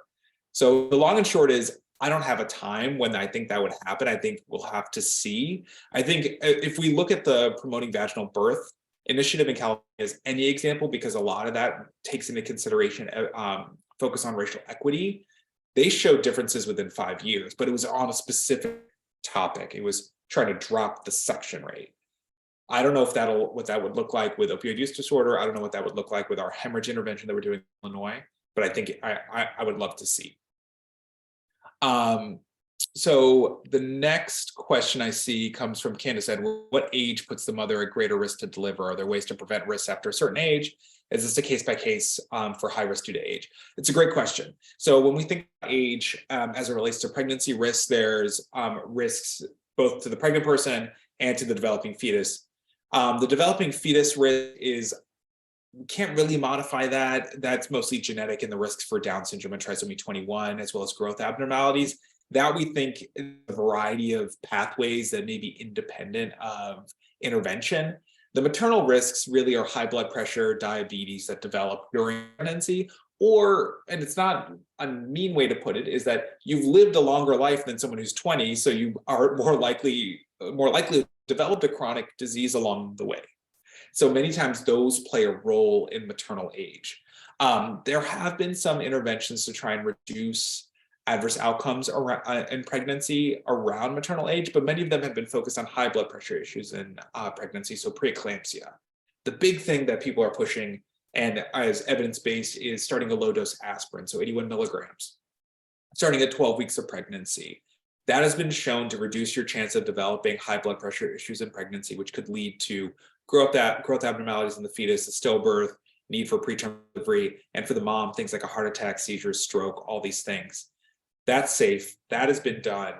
So the long and short is, I don't have a time when I think that would happen. I think we'll have to see. I think if we look at the Promoting Vaginal Birth initiative in California as any example, because a lot of that takes into consideration focus on racial equity, they showed differences within 5 years, but it was on a specific topic. It was trying to drop the suction rate. I don't know if what that would look like with opioid use disorder. I don't know what that would look like with our hemorrhage intervention that we're doing in Illinois, but I think I would love to see. So the next question I see comes from Candace Edwards. What age puts the mother at greater risk to deliver? Are there ways to prevent risks after a certain age? Is this a case-by-case for high risk due to age? It's a great question. So when we think about age as it relates to pregnancy risks, there's risks both to the pregnant person and to the developing fetus. The developing fetus risk is, we can't really modify that. That's mostly genetic, and the risks for Down syndrome and trisomy 21, as well as growth abnormalities. That we think is a variety of pathways that may be independent of intervention. The maternal risks really are high blood pressure, diabetes that develop during pregnancy, and it's not a mean way to put it, is that you've lived a longer life than someone who's 20, so you are more likely to develop a chronic disease along the way. So many times those play a role in maternal age. There have been some interventions to try and reduce adverse outcomes in pregnancy around maternal age, but many of them have been focused on high blood pressure issues in pregnancy, so preeclampsia. The big thing that people are pushing, and as evidence-based, is starting a low-dose aspirin, so 81 milligrams, starting at 12 weeks of pregnancy. That has been shown to reduce your chance of developing high blood pressure issues in pregnancy, which could lead to growth abnormalities in the fetus, a stillbirth, need for preterm delivery, and for the mom, things like a heart attack, seizures, stroke, all these things. That's safe. That has been done.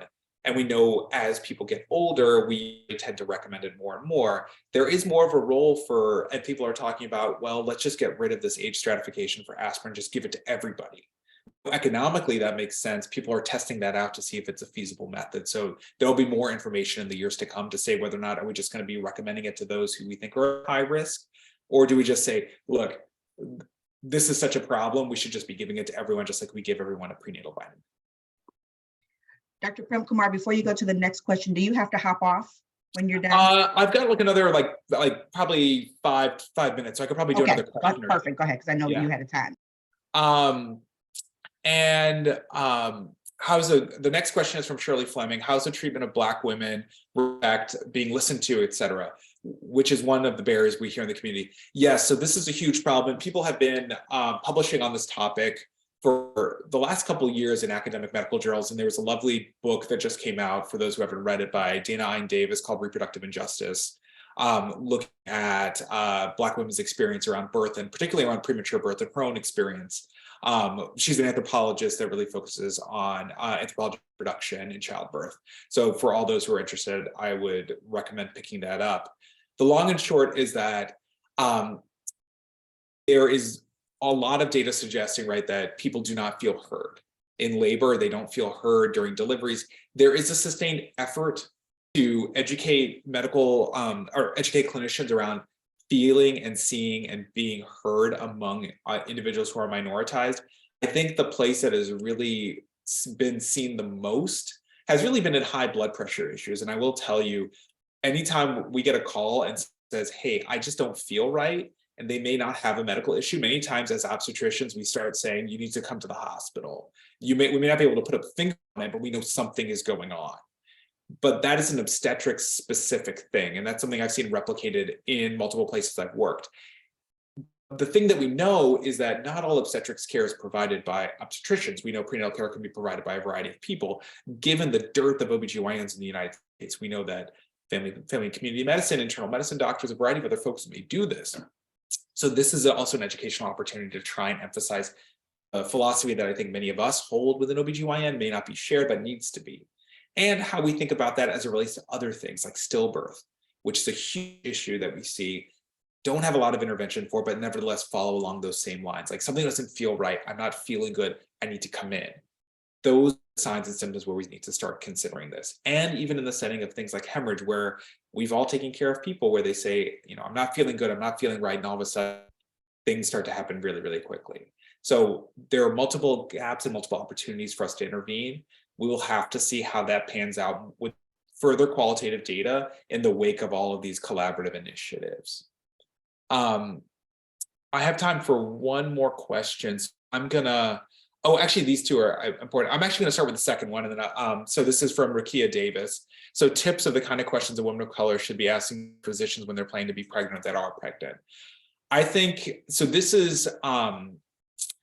And we know as people get older, we tend to recommend it more and more. There is more of a role for, and people are talking about, well, let's just get rid of this age stratification for aspirin, just give it to everybody. Economically, that makes sense. People are testing that out to see if it's a feasible method. So there'll be more information in the years to come to say whether or not are we just going to be recommending it to those who we think are high risk, or do we just say, look, this is such a problem, we should just be giving it to everyone, just like we give everyone a prenatal vitamin.
Dr. Prem Kumar, before you go to the next question, do you have to hop off when you're done?
I've got like another like probably five minutes, so I could probably do another question.
Perfect. Go ahead, because I know you had a time.
How's the next question is from Shirley Fleming. How's the treatment of Black women respect being listened to, et cetera, which is one of the barriers we hear in the community? Yes, so this is a huge problem. People have been publishing on this topic for the last couple of years in academic medical journals, and there was a lovely book that just came out, for those who haven't read it, by Dana Ein Davis, called Reproductive Injustice, looking at Black women's experience around birth, and particularly around premature birth and her own experience. She's an anthropologist that really focuses on anthropology of reproduction in childbirth. So for all those who are interested, I would recommend picking that up. The long and short is that there is a lot of data suggesting, right, that people do not feel heard in labor. They don't feel heard during deliveries. There is a sustained effort to educate medical or educate clinicians around feeling and seeing and being heard among individuals who are minoritized. I think the place that has really been seen the most has really been in high blood pressure issues. And I will tell you, anytime we get a call and says, hey, I just don't feel right, and they may not have a medical issue, many times as obstetricians, we start saying, you need to come to the hospital. We may not be able to put a finger on it, but we know something is going on. But that is an obstetrics specific thing. And that's something I've seen replicated in multiple places I've worked. The thing that we know is that not all obstetrics care is provided by obstetricians. We know prenatal care can be provided by a variety of people. Given the dearth of OBGYNs in the United States, we know that family and community medicine, internal medicine doctors, a variety of other folks may do this. So this is also an educational opportunity to try and emphasize a philosophy that I think many of us hold within OBGYN, may not be shared, but needs to be. And how we think about that as it relates to other things like stillbirth, which is a huge issue that we see, don't have a lot of intervention for, but nevertheless follow along those same lines. Like something doesn't feel right, I'm not feeling good, I need to come in. Those signs and symptoms where we need to start considering this. And even in the setting of things like hemorrhage, where we've all taken care of people where they say, you know, I'm not feeling good, I'm not feeling right, and all of a sudden things start to happen really, really quickly. So there are multiple gaps and multiple opportunities for us to intervene. We will have to see how that pans out with further qualitative data in the wake of all of these collaborative initiatives. I have time for one more question. So I'm gonna, actually these two are important. I'm actually gonna start with the second one. And then, so this is from Rakia Davis. So tips of the kind of questions a woman of color should be asking physicians when they're planning to be pregnant that are pregnant. I think, so this is,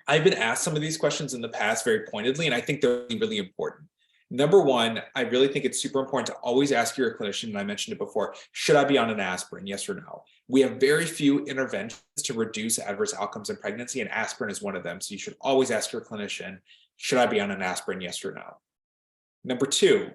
I've been asked some of these questions in the past very pointedly, and I think they're really, really important. Number one, I really think it's super important to always ask your clinician, and I mentioned it before, should I be on an aspirin, yes or no? We have very few interventions to reduce adverse outcomes in pregnancy, and aspirin is one of them. So you should always ask your clinician, should I be on an aspirin, yes or no? Number two,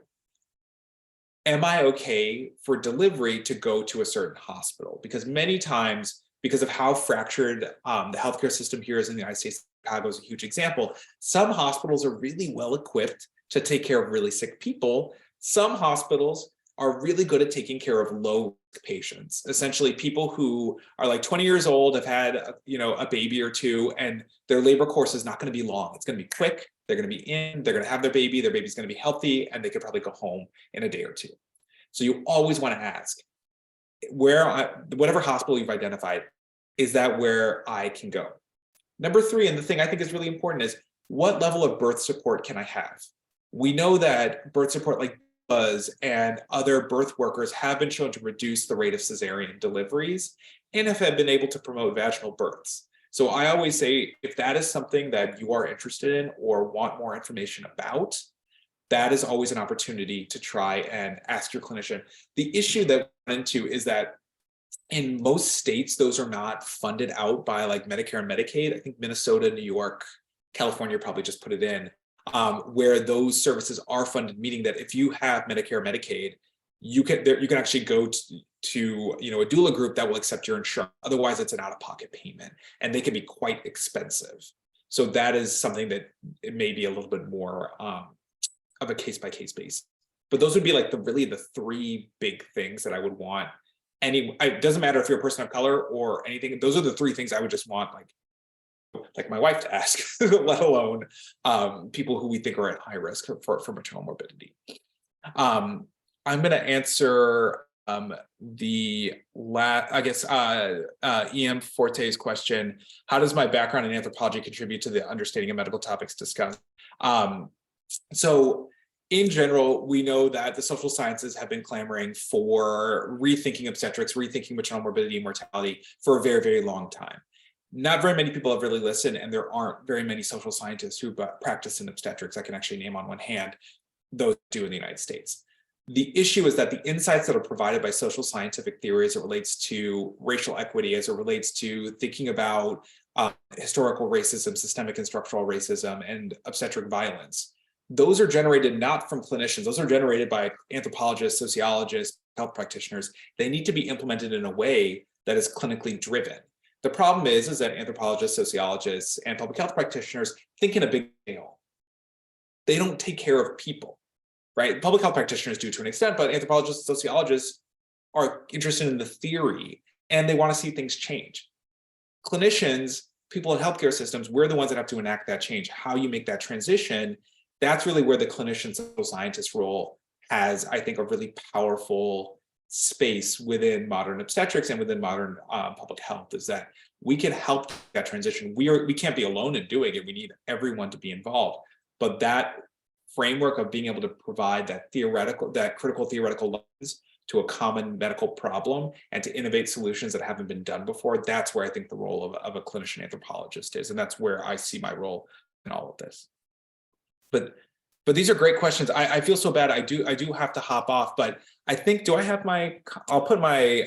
am I okay for delivery to go to a certain hospital? Because many times, because of how fractured the healthcare system here is in the United States, Chicago is a huge example. Some hospitals are really well equipped to take care of really sick people. Some hospitals are really good at taking care of low risk patients, essentially people who are like 20 years old, have had a baby or two, and their labor course is not going to be long. It's going to be quick. They're going to be in, they're going to have their baby's going to be healthy, and they could probably go home in a day or two. So you always want to ask, whatever hospital you've identified, is that where I can go? Number three, and the thing I think is really important, is what level of birth support can I have? We know that birth support like Buzz and other birth workers have been shown to reduce the rate of cesarean deliveries and have been able to promote vaginal births. So I always say, if that is something that you are interested in or want more information about, that is always an opportunity to try and ask your clinician. The issue that we run into is that in most states, those are not funded out by like Medicare and Medicaid. I think Minnesota, New York, California probably just put it in. where those services are funded, meaning that if you have Medicare or Medicaid, you can actually go to a doula group that will accept your insurance. Otherwise, it's an out-of-pocket payment, and they can be quite expensive. So that is something that it may be a little bit more of a case-by-case basis. But those would be like the three big things that I would want. It doesn't matter if you're a person of color or anything. Those are the three things I would just want, like my wife to ask, let alone people who we think are at high risk for maternal morbidity. I'm going to answer E.M. Forte's question. How does my background in anthropology contribute to the understanding of medical topics discussed? So in general, we know that the social sciences have been clamoring for rethinking obstetrics, rethinking maternal morbidity and mortality for a very, very long time. Not very many people have really listened, and there aren't very many social scientists who practice in obstetrics. I can actually name on one hand those do in the United States. The issue is that the insights that are provided by social scientific theory as it relates to racial equity, as it relates to thinking about historical racism, systemic and structural racism, and obstetric violence, those are generated not from clinicians. Those are generated by anthropologists, sociologists, health practitioners. They need to be implemented in a way that is clinically driven. The problem is that anthropologists, sociologists, and public health practitioners think in a big scale. They don't take care of people. Right? Public health practitioners do to an extent, but anthropologists and sociologists are interested in the theory and they want to see things change. Clinicians, people in healthcare systems, we're the ones that have to enact that change. How you make that transition, that's really where the clinician social scientist role has, I think, a really powerful space within modern obstetrics and within modern public health, is that we can help that transition. We can't be alone in doing it. We need everyone to be involved. But that framework of being able to provide that critical theoretical lens to a common medical problem and to innovate solutions that haven't been done before, that's where I think the role of a clinician anthropologist is. And that's where I see my role in all of this. But these are great questions. I feel so bad. I do have to hop off, but I think, I'll put my,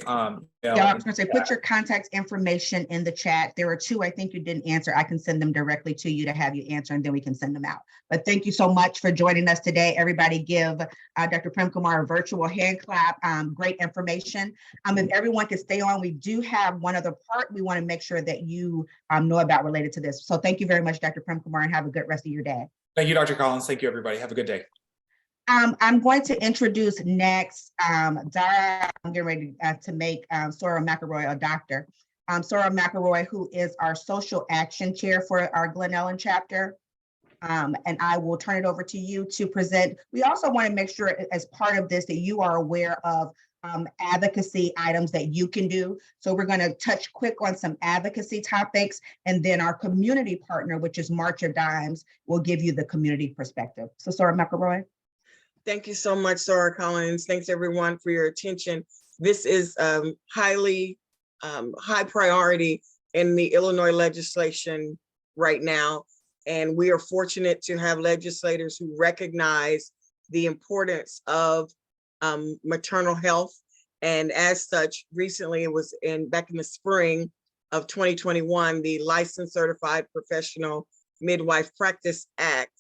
yeah, I was gonna say, put your contact information in the chat. There are two I think you didn't answer. I can send them directly to you to have you answer, and then we can send them out. But thank you so much for joining us today. Everybody give Dr. Prem Kumar a virtual hand clap. Great information. If everyone can stay on, we do have one other part we wanna make sure that you know about related to this. So thank you very much, Dr. Prem Kumar, and have a good rest of your day.
Thank you, Dr. Collins. Thank you, everybody. Have a good day.
I'm going to introduce next Dara. I'm getting ready to make Sora McElroy a doctor. Sora McElroy, who is our social action chair for our Glen Ellen chapter. And I will turn it over to you to present. We also want to make sure as part of this that you are aware of advocacy items that you can do. So we're going to touch quick on some advocacy topics, and then our community partner, which is March of Dimes, will give you the community perspective. So Sora McElroy.
Thank you so much, Sarah Collins. Thanks everyone for your attention. This is high priority in the Illinois legislation right now. And we are fortunate to have legislators who recognize the importance of maternal health. And as such, recently it was back in the spring of 2021, the Licensed Certified Professional Midwife Practice Act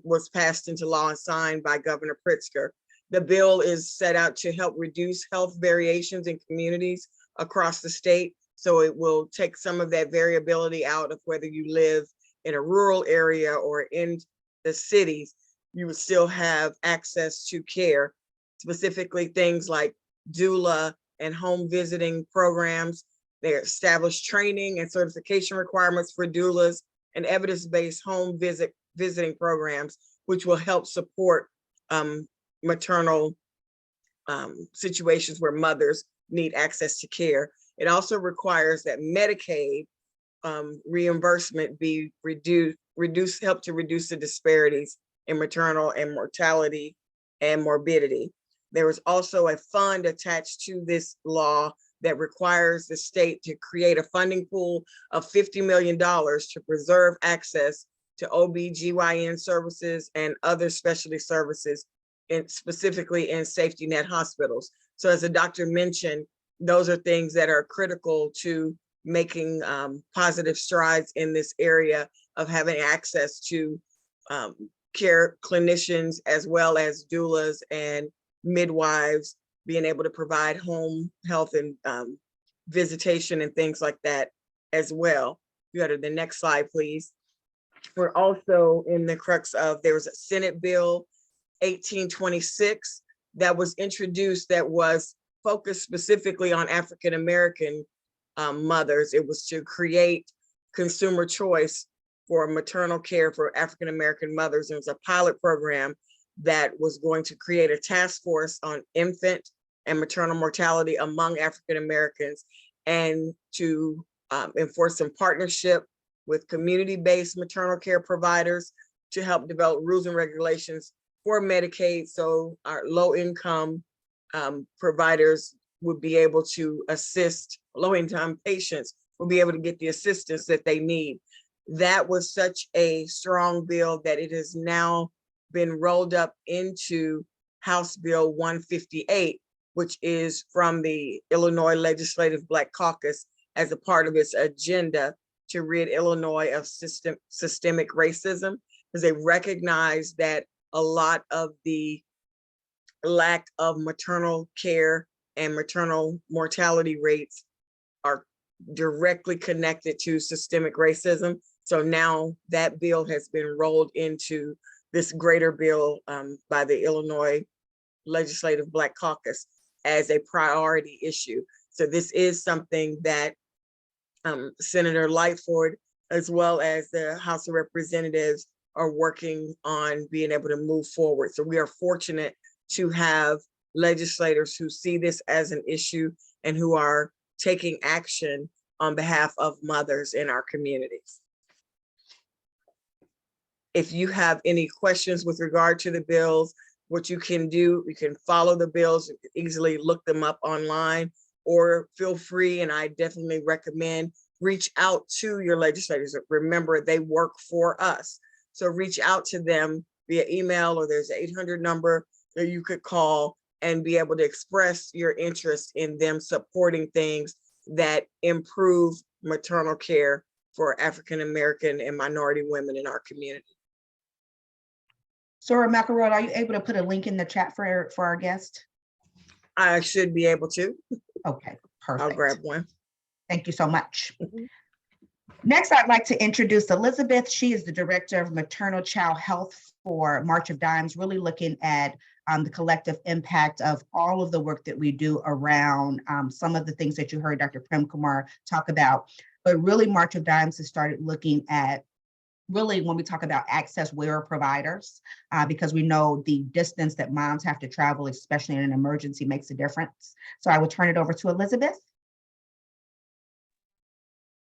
was passed into law and signed by Governor Pritzker. The bill is set out to help reduce health variations in communities across the state. So it will take some of that variability out of whether you live in a rural area or in the cities. You would still have access to care, specifically things like doula and home visiting programs. They established training and certification requirements for doulas and evidence-based home visiting programs, which will help support maternal situations where mothers need access to care. It also requires that Medicaid reimbursement be help to reduce the disparities in maternal and mortality and morbidity. There is also a fund attached to this law that requires the state to create a funding pool of $50 million to preserve access to OB/GYN services and other specialty services, specifically in safety net hospitals. So as the doctor mentioned, those are things that are critical to making positive strides in this area of having access to care clinicians, as well as doulas and midwives, being able to provide home health and visitation and things like that as well. You go to the next slide, please. We're also in the crux of, there was a Senate Bill 1826 that was introduced that was focused specifically on African-American mothers. It was to create consumer choice for maternal care for African-American mothers. It was a pilot program that was going to create a task force on infant and maternal mortality among African-Americans, and to enforce some partnership with community-based maternal care providers to help develop rules and regulations for Medicaid, so our low-income providers would be able to assist, low-income patients will be able to get the assistance that they need. That was such a strong bill that it has now been rolled up into House Bill 158, which is from the Illinois Legislative Black Caucus as a part of its agenda to rid Illinois of systemic racism, because they recognize that a lot of the lack of maternal care and maternal mortality rates are directly connected to systemic racism. So now that bill has been rolled into this greater bill by the Illinois Legislative Black Caucus as a priority issue. So this is something that Senator Lightford, as well as the House of Representatives, are working on being able to move forward. So we are fortunate to have legislators who see this as an issue and who are taking action on behalf of mothers in our communities. If you have any questions with regard to the bills, what you can do, you can follow the bills, you can easily look them up online, or feel free, and I definitely recommend, reach out to your legislators. Remember, they work for us. So reach out to them via email, or there's an 800 number that you could call and be able to express your interest in them supporting things that improve maternal care for African-American and minority women in our community.
Sora McElroy, are you able to put a link in the chat for our guest?
I should be able to.
Okay, perfect.
I'll grab one.
Thank you so much. Next, I'd like to introduce Elizabeth. She is the Director of Maternal Child Health for March of Dimes, really looking at the collective impact of all of the work that we do around some of the things that you heard Dr. Prem Kumar talk about. But really, March of Dimes has started looking at really when we talk about access wearer providers, because we know the distance that moms have to travel, especially in an emergency, makes a difference. So I will turn it over to Elizabeth.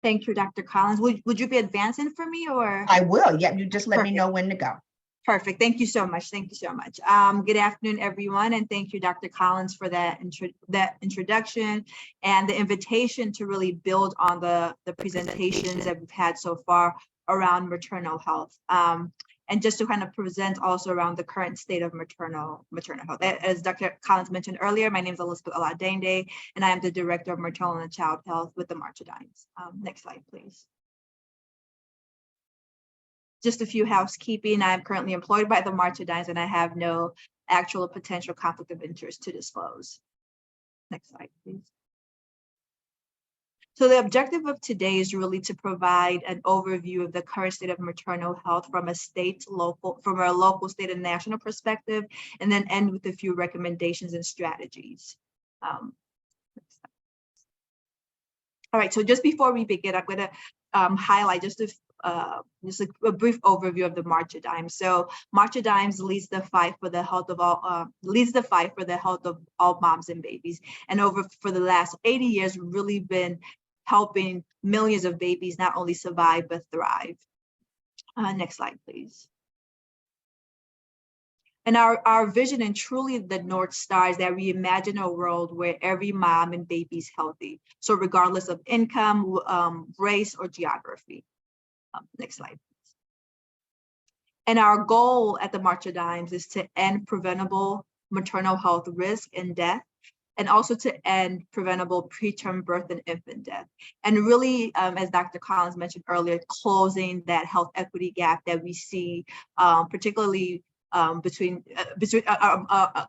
Thank you, Dr. Collins. Would you be advancing for me, or?
I will. Yep. You just let me know when to go.
Perfect. Thank you so much. Thank you so much. Good afternoon, everyone, and thank you, Dr. Collins, for that introduction and the invitation to really build on the presentations that we've had so far around maternal health. And just to kind of present also around the current state of maternal health. As Dr. Collins mentioned earlier, my name is Elizabeth Oladende, and I am the Director of Maternal and Child Health with the March of Dimes. Next slide, please. Just a few housekeeping. I am currently employed by the March of Dimes, and I have no actual potential conflict of interest to disclose. Next slide, please. So the objective of today is really to provide an overview of the current state of maternal health from a local, state, and national perspective, and then end with a few recommendations and strategies. All right, so just before we begin, I'm going to highlight just a brief overview of the March of Dimes. So March of Dimes leads the fight for the health of all moms and babies, and for the last 80 years, really been helping millions of babies not only survive but thrive. Next slide, please. And our vision and truly the North Star is that we imagine a world where every mom and baby is healthy. So regardless of income, race, or geography. Next slide, please. And our goal at the March of Dimes is to end preventable maternal health risk and death and also to end preventable preterm birth and infant death. And really, as Dr. Collins mentioned earlier, closing that health equity gap that we see, particularly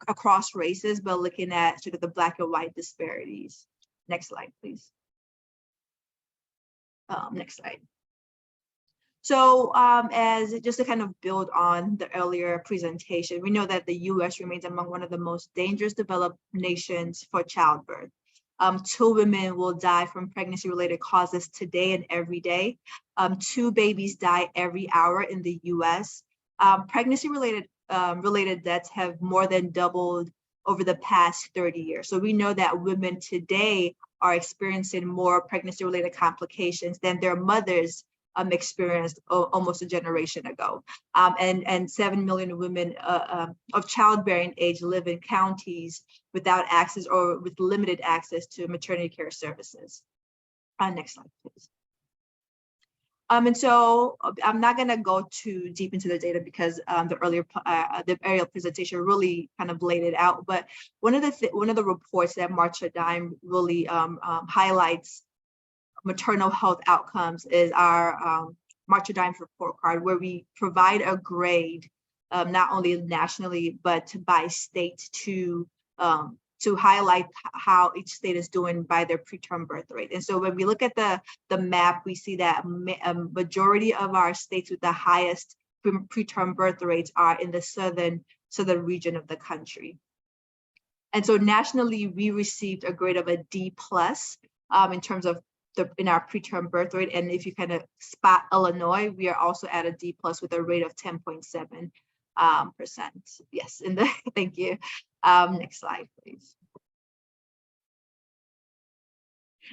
across races, but looking at sort of the Black and white disparities. Next slide, please. Next slide. So as just to kind of build on the earlier presentation, we know that the US remains among one of the most dangerous developed nations for childbirth. 2 women will die from pregnancy-related causes today and every day. 2 babies die every hour in the US. Pregnancy-related related deaths have more than doubled over the past 30 years. So we know that women today are experiencing more pregnancy-related complications than their mothers experienced almost a generation ago. And 7 million women of childbearing age live in counties without access or with limited access to maternity care services. Next slide, please. And so I'm not going to go too deep into the data because the aerial presentation really kind of laid it out. But one of the reports that Marcia-Dime really highlights maternal health outcomes is our Marcia-Dimes report card, where we provide a grade not only nationally but by state to highlight how each state is doing by their preterm birth rate. And so when we look at the map, we see that a majority of our states with the highest preterm birth rates are in the southern region of the country. And so nationally, we received a grade of a D+ in terms of in our preterm birth rate. And if you kind of spot Illinois, we are also at a D+ with a rate of 10.7%. Yes, thank you. Next slide, please.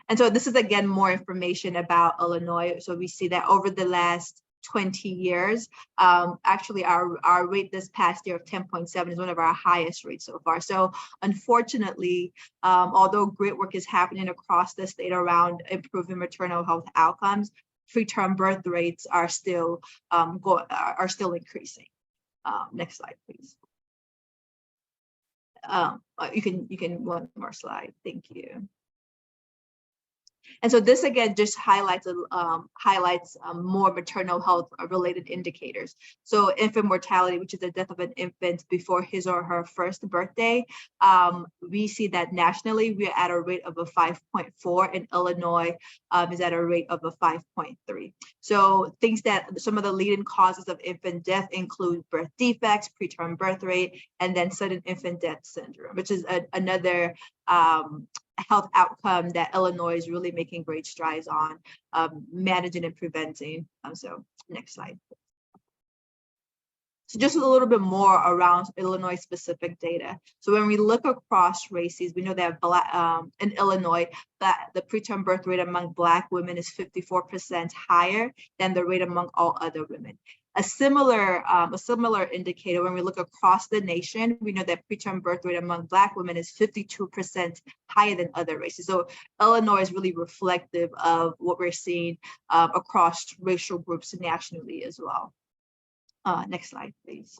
And so this is, again, more information about Illinois. So we see that over the last 20 years, actually our rate this past year of 10.7 is one of our highest rates so far. So unfortunately, although great work is happening across the state around improving maternal health outcomes, preterm birth rates are still increasing. Next slide, please. You can one more slide. Thank you. And so this again just highlights more maternal health related indicators. So infant mortality, which is the death of an infant before his or her first birthday, we see that nationally we are at a rate of a 5.4, and Illinois is at a rate of a 5.3. So things that some of the leading causes of infant death include birth defects, preterm birth rate, and then sudden infant death syndrome, which is another health outcome that Illinois is really making great strides on managing and preventing. So next slide. So just a little bit more around Illinois specific data. So when we look across races, we know that in Illinois, that the preterm birth rate among Black women is 54% higher than the rate among all other women. A similar indicator, when we look across the nation, we know that preterm birth rate among Black women is 52% higher than other races. So Illinois is really reflective of what we're seeing across racial groups nationally as well. Next slide, please.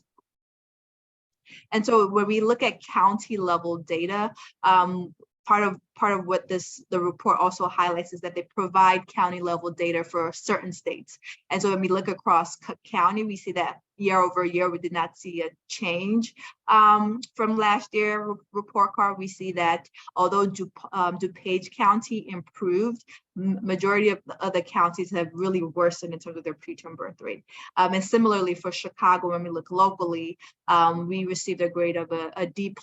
And so when we look at county level data, part of what the report also highlights is that they provide county level data for certain states. And so when we look across county, we see that year over year, we did not see a change from last year report card. We see that although DuPage County improved, majority of the other counties have really worsened in terms of their preterm birth rate. And similarly for Chicago, when we look locally, we received a grade of a D+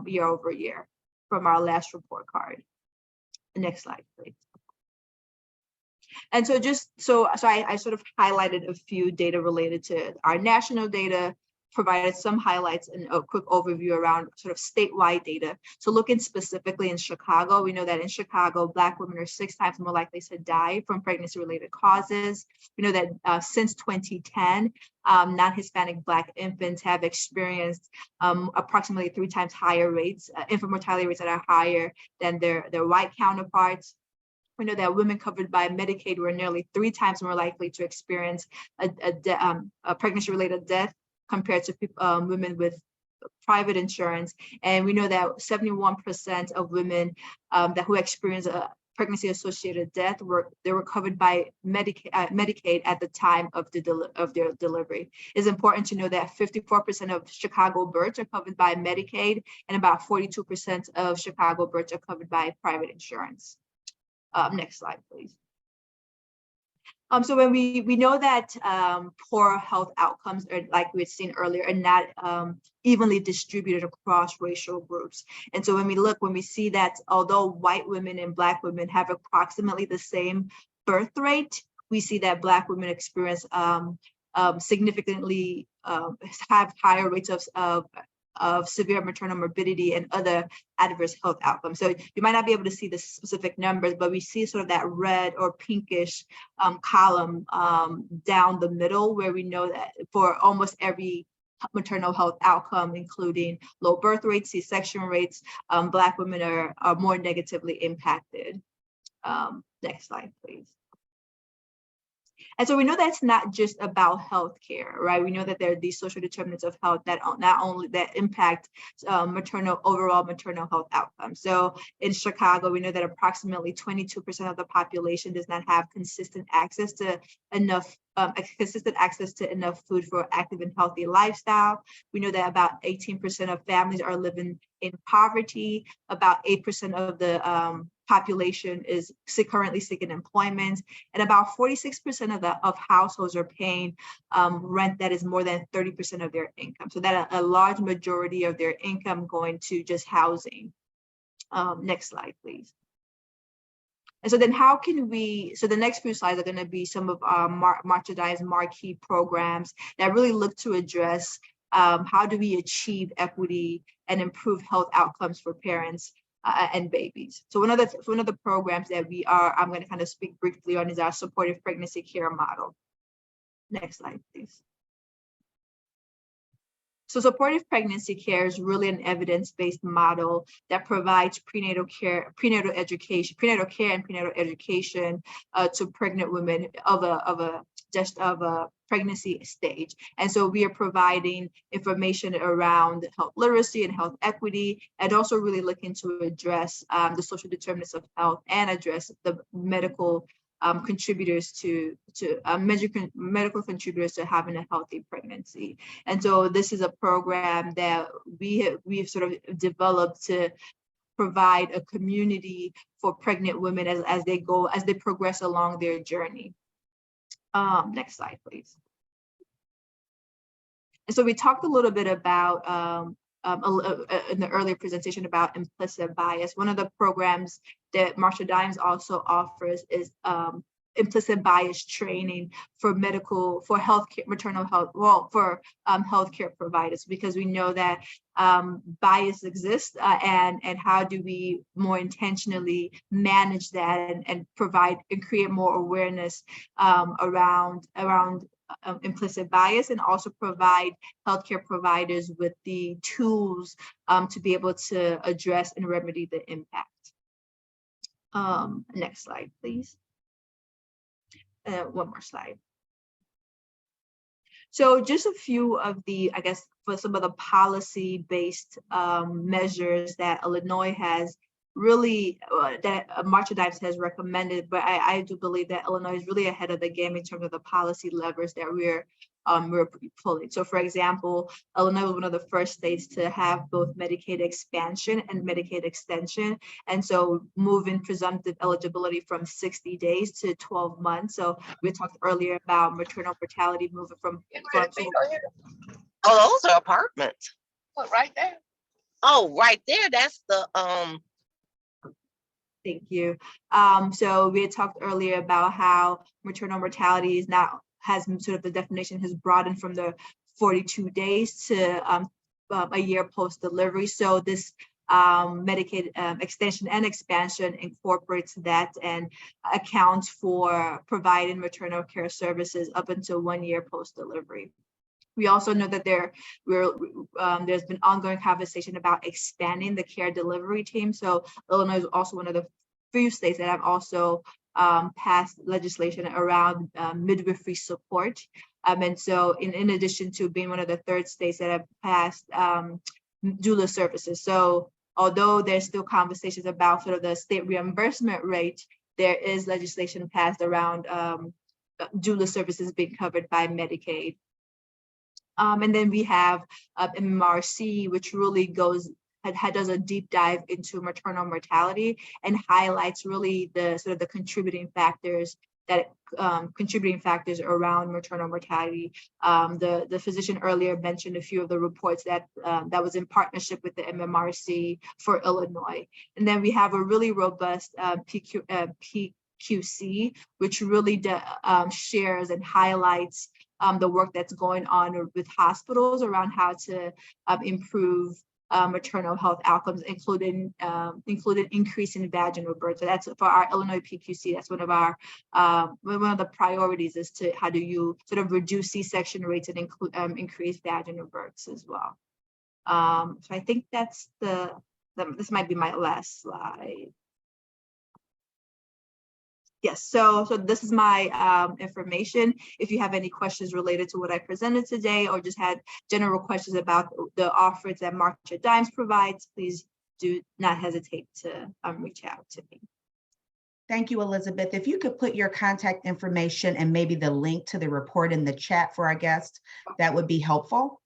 year over year from our last report card. Next slide, please. And so I sort of highlighted a few data related to our national data, provided some highlights and a quick overview around sort of statewide data. So looking specifically in Chicago, we know that in Chicago, Black women are 6 times more likely to die from pregnancy-related causes. We know that since 2010, non-Hispanic Black infants have experienced approximately 3 times higher rates, infant mortality rates that are higher than their white counterparts. We know that women covered by Medicaid were nearly 3 times more likely to experience a pregnancy-related death compared to women with private insurance. And we know that 71% of women who experience a pregnancy-associated death were covered by Medicaid at the time of their delivery. It's important to know that 54% of Chicago births are covered by Medicaid, and about 42% of Chicago births are covered by private insurance. Next slide, please. So when we know that poor health outcomes, are, like we had seen earlier, are not evenly distributed across racial groups. And so when we see that although white women and Black women have approximately the same birth rate, we see that Black women experience significantly have higher rates of severe maternal morbidity and other adverse health outcomes. So you might not be able to see the specific numbers, but we see sort of that red or pinkish column down the middle, where we know that for almost every maternal health outcome, including low birth rates, C-section rates, Black women are more negatively impacted. Next slide, please. And so we know that's not just about healthcare, right? We know that there are these social determinants of health that not only that impact overall maternal health outcomes. So in Chicago, we know that approximately 22% of the population does not have consistent access to enough food for active and healthy lifestyle. We know that about 18% of families are living in poverty. About 8% of the population is currently seeking employment, and about 46% of households are paying rent that is more than 30% of their income. So that a large majority of their income going to just housing. Next slide, please. And so then how can we, so the next few slides are going to be some of Marchadine's marquee programs that really look to address how do we achieve equity and improve health outcomes for parents and babies. So one of the programs that I'm going to kind of speak briefly on is our supportive pregnancy care model. Next slide, please. So supportive pregnancy care is really an evidence-based model that provides prenatal care and prenatal education to pregnant women of a pregnancy stage. And so we are providing information around health literacy and health equity, and also really looking to address the social determinants of health and address the medical contributors to medical contributors to having a healthy pregnancy. And so this is a program that we've sort of developed to provide a community for pregnant women as they progress along their journey. Next slide, please. And so we talked a little bit about in the earlier presentation about implicit bias. One of the programs that Marchadine's also offers is implicit bias training for healthcare, maternal health, for healthcare providers, because we know that bias exists, and how do we more intentionally manage that and provide and create more awareness around implicit bias, and also provide healthcare providers with the tools to be able to address and remedy the impact. Next slide, please. One more slide. So just a few of the, I guess, for some of the policy-based measures that Illinois has really, that Marchadine's has recommended, but I do believe that Illinois is really ahead of the game in terms of the policy levers that we're pulling. So for example, Illinois was one of the first states to have both Medicaid expansion and Medicaid extension. And so moving presumptive eligibility from 60 days to 12 months. So we talked earlier about maternal mortality moving from
oh, those are apartments.
What, right there?
Oh, right there. That's the
Thank you. So we had talked earlier about how maternal mortality is now has sort of the definition has broadened from the 42 days to a year post delivery. So this Medicaid extension and expansion incorporates that and accounts for providing maternal care services up until 1 year post delivery. We also know that there's been ongoing conversation about expanding the care delivery team. So Illinois is also one of the few states that have also passed legislation around midwifery support. And so in addition to being one of the third states that have passed doula services. So although there's still conversations about sort of the state reimbursement rate, there is legislation passed around doula services being covered by Medicaid. And then we have MMRC, which really does a deep dive into maternal mortality and highlights really the sort of the contributing factors around maternal mortality. The physician earlier mentioned a few of the reports that was in partnership with the MMRC for Illinois. And then we have a really robust PQC, which really shares and highlights the work that's going on with hospitals around how to improve maternal health outcomes, including increasing vaginal birth. So that's for our Illinois PQC. That's one of the priorities, is to how do you sort of reduce C-section rates and increase vaginal births as well. So I think that's this might be my last slide. Yes, so this is my information. If you have any questions related to what I presented today, or just had general questions about the offerings that March at Dimes provides, please do not hesitate to reach out to me.
Thank you, Elizabeth. If you could put your contact information and maybe the link to the report in the chat for our guests, that would be helpful.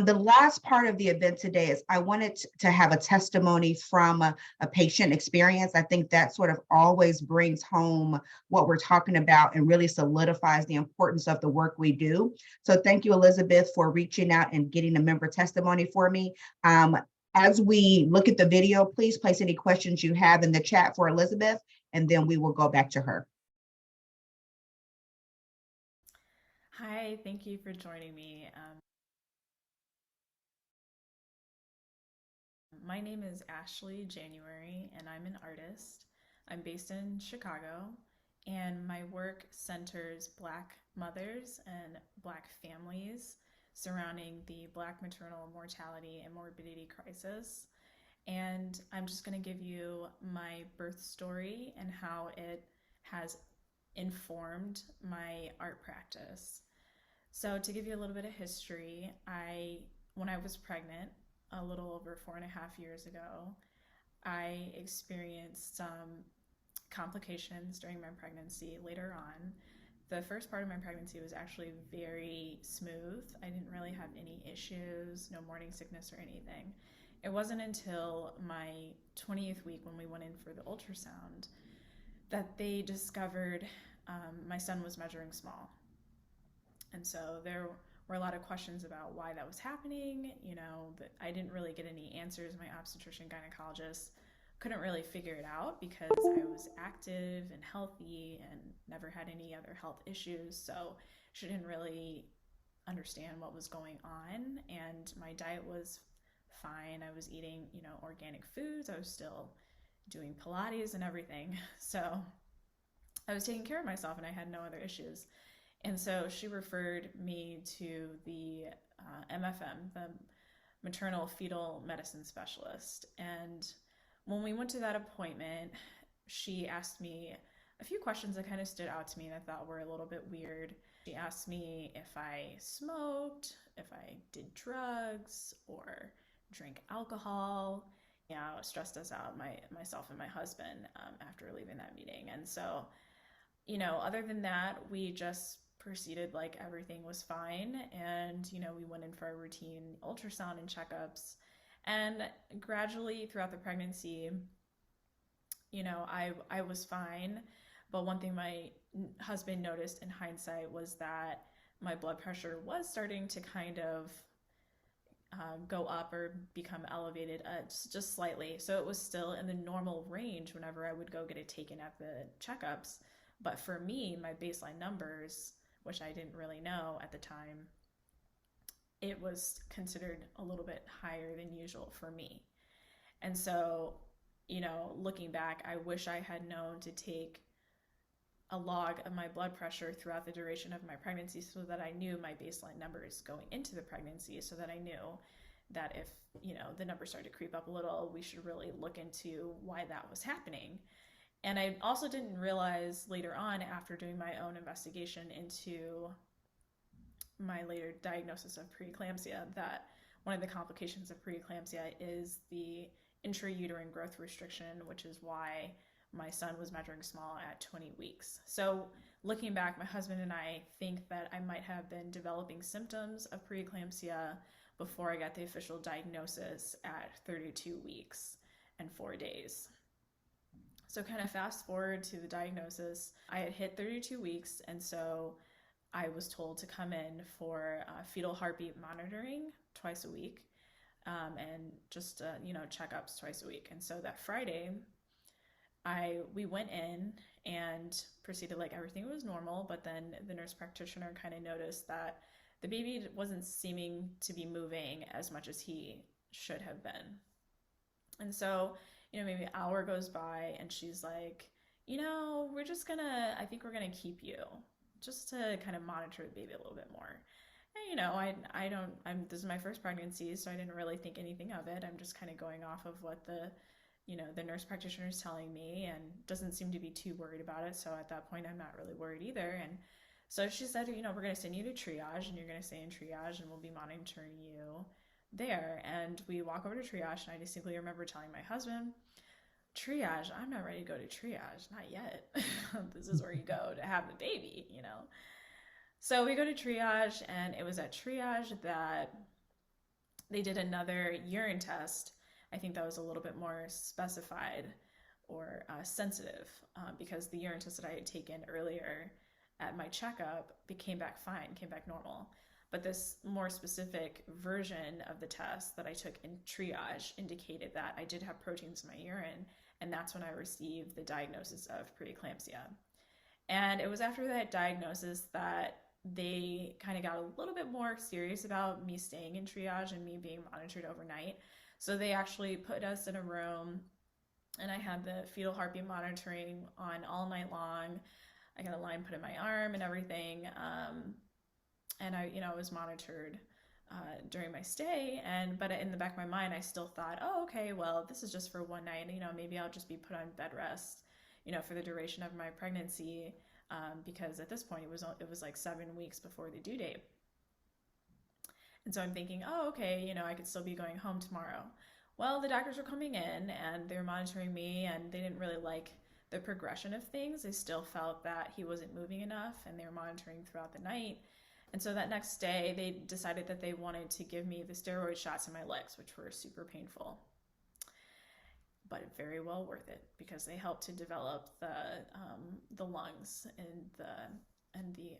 The last part of the event today is I wanted to have a testimony from a patient experience. I think that sort of always brings home what we're talking about and really solidifies the importance of the work we do. So thank you, Elizabeth, for reaching out and getting a member testimony for me. As we look at the video, please place any questions you have in the chat for Elizabeth, and then we will go back to her.
Hi, thank you for joining me. My name is Ashley January, and I'm an artist. I'm based in Chicago, and my work centers Black mothers and Black families surrounding the Black maternal mortality and morbidity crisis. And I'm just going to give you my birth story and how it has informed my art practice. So to give you a little bit of history, when I was pregnant, a little over 4.5 years ago, I experienced some complications during my pregnancy later on. The first part of my pregnancy was actually very smooth. I didn't really have any issues, no morning sickness or anything. It wasn't until my 20th week, when we went in for the ultrasound, that they discovered my son was measuring small. And so there were a lot of questions about why that was happening, that I didn't really get any answers. My obstetrician gynecologist couldn't really figure it out because I was active and healthy and never had any other health issues. So she didn't really understand what was going on. And my diet was fine. I was eating, organic foods. I was still doing Pilates and everything. So I was taking care of myself and I had no other issues. And so she referred me to the MFM, the maternal fetal medicine specialist. And when we went to that appointment, she asked me a few questions that kind of stood out to me and I thought were a little bit weird. She asked me if I smoked, if I did drugs or drank alcohol. Stressed us out, myself and my husband, after leaving that meeting. And so, other than that, we just proceeded like everything was fine. And, we went in for a routine ultrasound and checkups. And gradually throughout the pregnancy, I was fine. But one thing my husband noticed in hindsight was that my blood pressure was starting to kind of go up or become elevated just slightly. So it was still in the normal range whenever I would go get it taken at the checkups. But for me, my baseline numbers, which I didn't really know at the time, it was considered a little bit higher than usual for me. And so, looking back, I wish I had known to take a log of my blood pressure throughout the duration of my pregnancy so that I knew my baseline numbers going into the pregnancy, so that I knew that if, the numbers started to creep up a little, we should really look into why that was happening. And I also didn't realize later on, after doing my own investigation into my later diagnosis of preeclampsia, that one of the complications of preeclampsia is the intrauterine growth restriction, which is why my son was measuring small at 20 weeks. So looking back, my husband and I think that I might have been developing symptoms of preeclampsia before I got the official diagnosis at 32 weeks and 4 days. So kind of fast forward to the diagnosis, I had hit 32 weeks, and so I was told to come in for fetal heartbeat monitoring twice a week, and just checkups twice a week. And so that Friday, we went in and proceeded like everything was normal, but then the nurse practitioner kind of noticed that the baby wasn't seeming to be moving as much as he should have been. And so, maybe an hour goes by and she's like, I think we're gonna keep you just to kind of monitor the baby a little bit more. And this is my first pregnancy, so I didn't really think anything of it. I'm just kind of going off of what the nurse practitioner is telling me, and doesn't seem to be too worried about it. So at that point, I'm not really worried either. And so she said, we're going to send you to triage, and you're going to stay in triage, and we'll be monitoring you there. And we walk over to triage, and I distinctly remember telling my husband, triage, I'm not ready to go to triage, not yet. This is where you go to have the baby, So we go to triage, and it was at triage that they did another urine test. I think that was a little bit more specified or sensitive, because the urine test that I had taken earlier at my checkup came back fine, came back normal. But this more specific version of the test that I took in triage indicated that I did have proteins in my urine, and that's when I received the diagnosis of preeclampsia. And it was after that diagnosis that they kind of got a little bit more serious about me staying in triage and me being monitored overnight. So they actually put us in a room, and I had the fetal heartbeat monitoring on all night long. I got a line put in my arm and everything. And I was monitored during my stay. But in the back of my mind, I still thought, oh, okay, well, this is just for one night. Maybe I'll just be put on bed rest, for the duration of my pregnancy, because at this point it was like 7 weeks before the due date. And so I'm thinking, oh, okay, I could still be going home tomorrow. Well, the doctors were coming in and they were monitoring me, and they didn't really like the progression of things. They still felt that he wasn't moving enough, and they were monitoring throughout the night. And so that next day, they decided that they wanted to give me the steroid shots in my legs, which were super painful, but very well worth it, because they helped to develop the lungs and the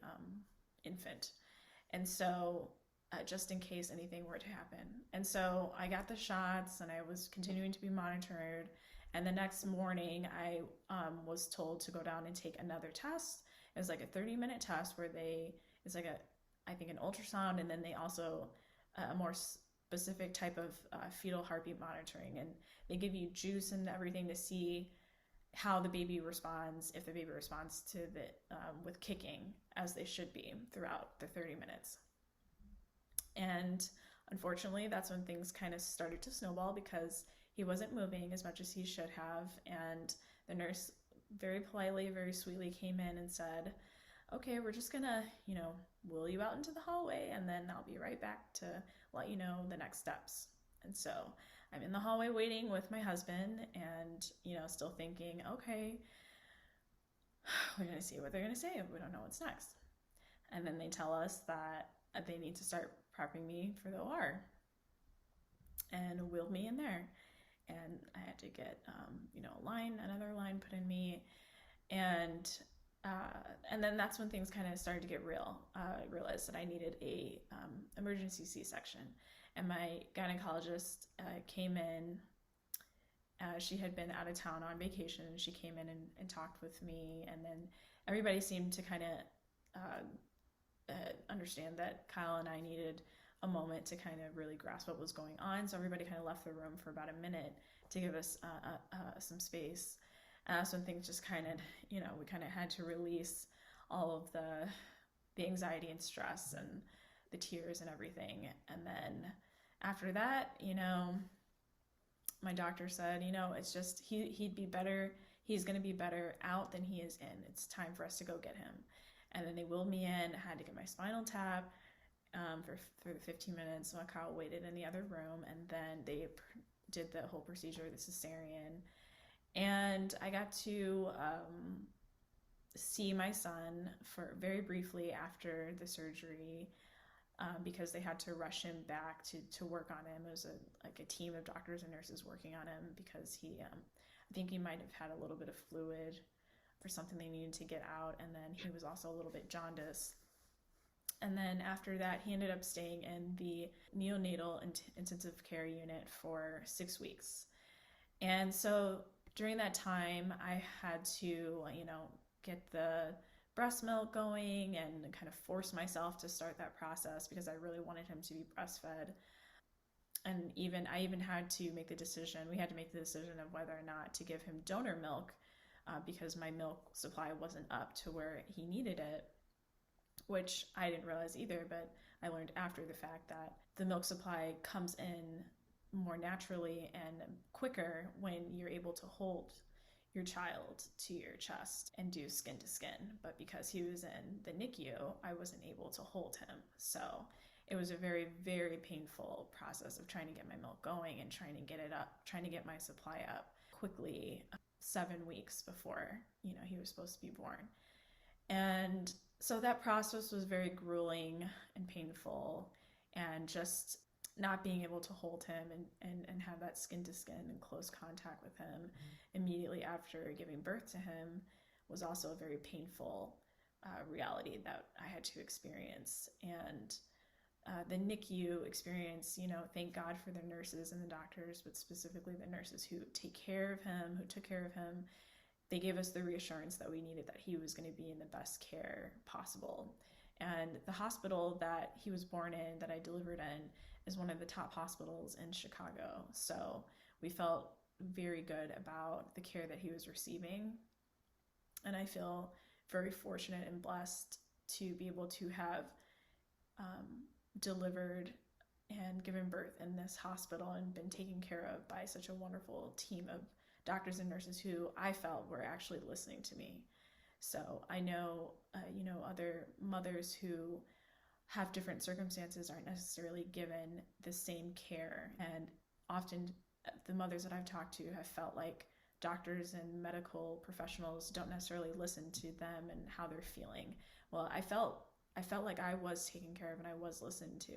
infant. And so just in case anything were to happen. And so I got the shots, and I was continuing to be monitored. And the next morning, I was told to go down and take another test. It was like a 30-minute test where it's like I think an ultrasound, and then they also a more specific type of fetal heartbeat monitoring, and they give you juice and everything to see how the baby responds, if the baby responds to the with kicking as they should be throughout the 30 minutes. And unfortunately, that's when things kind of started to snowball, because he wasn't moving as much as he should have. And the nurse very politely, very sweetly came in and said, okay, we're just gonna, wheel you out into the hallway, and then I'll be right back to let you know the next steps. And so I'm in the hallway waiting with my husband, and, still thinking, okay, we're gonna see what they're gonna say. We don't know what's next. And then they tell us that they need to start prepping me for the OR, and wheeled me in there. And I had to get, another line put in me. And then that's when things kind of started to get real. I realized that I needed a emergency C-section. And my gynecologist came in. She had been out of town on vacation, and she came in and talked with me. And then everybody seemed to kind of understand that Kyle and I needed a moment to kind of really grasp what was going on. So everybody kind of left the room for about a minute to give us some space. And that's when things just kind of, we kind of had to release all of the anxiety and stress and the tears and everything. And then after that, my doctor said, it's just, he'd be better. He's going to be better out than he is in. It's time for us to go get him. And then they wheeled me in, had to get my spinal tap for the 15 minutes. So Kyle waited in the other room, and then they did the whole procedure, the cesarean. And I got to see my son for very briefly after the surgery, because they had to rush him back to work on him. It was like a team of doctors and nurses working on him because he, I think he might have had a little bit of fluid or something they needed to get out. And then he was also a little bit jaundiced. And then after that, he ended up staying in the neonatal intensive care unit for 6 weeks. And so during that time, I had to, get the breast milk going and kind of force myself to start that process because I really wanted him to be breastfed. And I even had to make the decision, we had to make the decision of whether or not to give him donor milk because my milk supply wasn't up to where he needed it, which I didn't realize either, but I learned after the fact that the milk supply comes in more naturally and quicker when you're able to hold your child to your chest and do skin to skin. But because he was in the NICU, I wasn't able to hold him. So it was a very, very painful process of trying to get my milk going and trying to get it up, trying to get my supply up quickly 7 weeks before, he was supposed to be born. And so that process was very grueling and painful, and just not being able to hold him and have that skin to skin and close contact with him immediately after giving birth to him was also a very painful reality that I had to experience. And the NICU experience, thank God for the nurses and the doctors, but specifically the nurses who take care of him, who took care of him. They gave us the reassurance that we needed, that he was going to be in the best care possible. And the hospital that he was born in, that I delivered in, is one of the top hospitals in Chicago. So we felt very good about the care that he was receiving. And I feel very fortunate and blessed to be able to have delivered and given birth in this hospital and been taken care of by such a wonderful team of doctors and nurses who I felt were actually listening to me. So I know, other mothers who have different circumstances aren't necessarily given the same care. And often the mothers that I've talked to have felt like doctors and medical professionals don't necessarily listen to them and how they're feeling. Well, I felt like I was taken care of and I was listened to.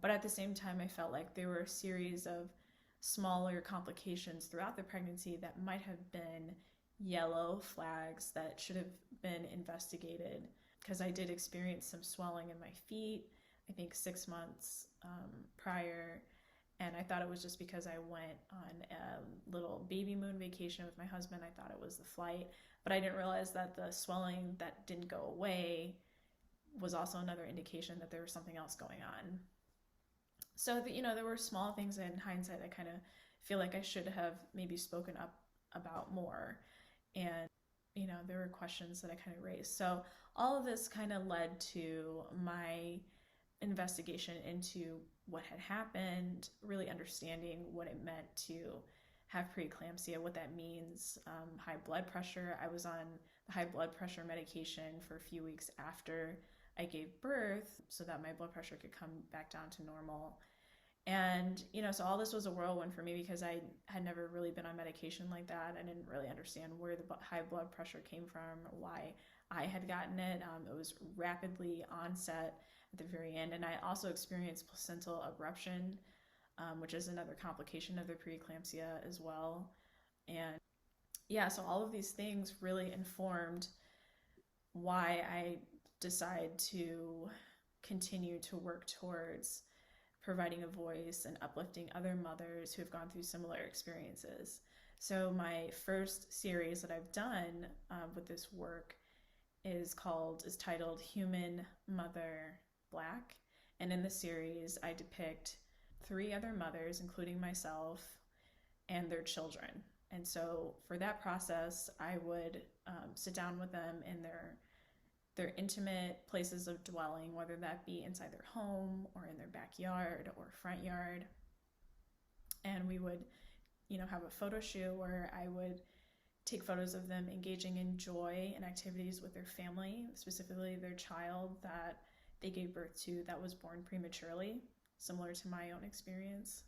But at the same time, I felt like there were a series of smaller complications throughout the pregnancy that might have been yellow flags that should have been investigated, because I did experience some swelling in my feet, I think 6 months prior. And I thought it was just because I went on a little baby moon vacation with my husband. I thought it was the flight, but I didn't realize that the swelling that didn't go away was also another indication that there was something else going on. So, there were small things in hindsight I kind of feel like I should have maybe spoken up about more. And, there were questions that I kind of raised. So all of this kind of led to my investigation into what had happened, really understanding what it meant to have preeclampsia, what that means, high blood pressure. I was on the high blood pressure medication for a few weeks after I gave birth so that my blood pressure could come back down to normal. And, so all this was a whirlwind for me because I had never really been on medication like that. I didn't really understand where the high blood pressure came from, or why I had gotten it. It was rapidly onset at the very end. And I also experienced placental abruption, which is another complication of the preeclampsia as well. And yeah, so all of these things really informed why I decided to continue to work towards providing a voice and uplifting other mothers who have gone through similar experiences. So my first series that I've done with this work is titled Human Mother Black. And in the series, I depict 3 other mothers, including myself, and their children. And so for that process, I would sit down with them in their intimate places of dwelling, whether that be inside their home or in their backyard or front yard. And we would, have a photo shoot where I would take photos of them engaging in joy and activities with their family, specifically their child that they gave birth to that was born prematurely, similar to my own experience.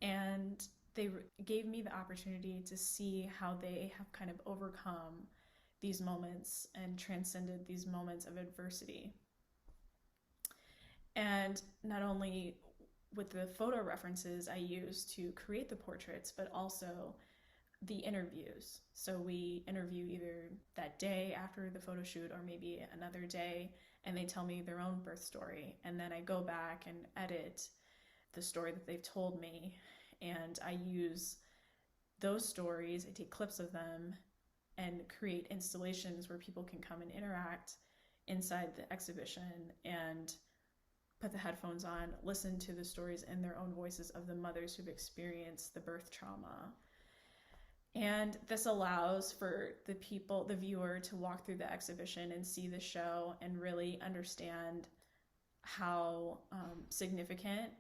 And they gave me the opportunity to see how they have kind of overcome these moments and transcended these moments of adversity. And not only with the photo references I used to create the portraits, but also the interviews. So we interview either that day after the photo shoot or maybe another day, and they tell me their own birth story. And then I go back and edit the story that they've told me, and I use those stories, I take clips of them and create installations where people can come and interact inside the exhibition and put the headphones on, listen to the stories in their own voices of the mothers who've experienced the birth trauma. And this allows for the viewer to walk through the exhibition and see the show and really understand how significant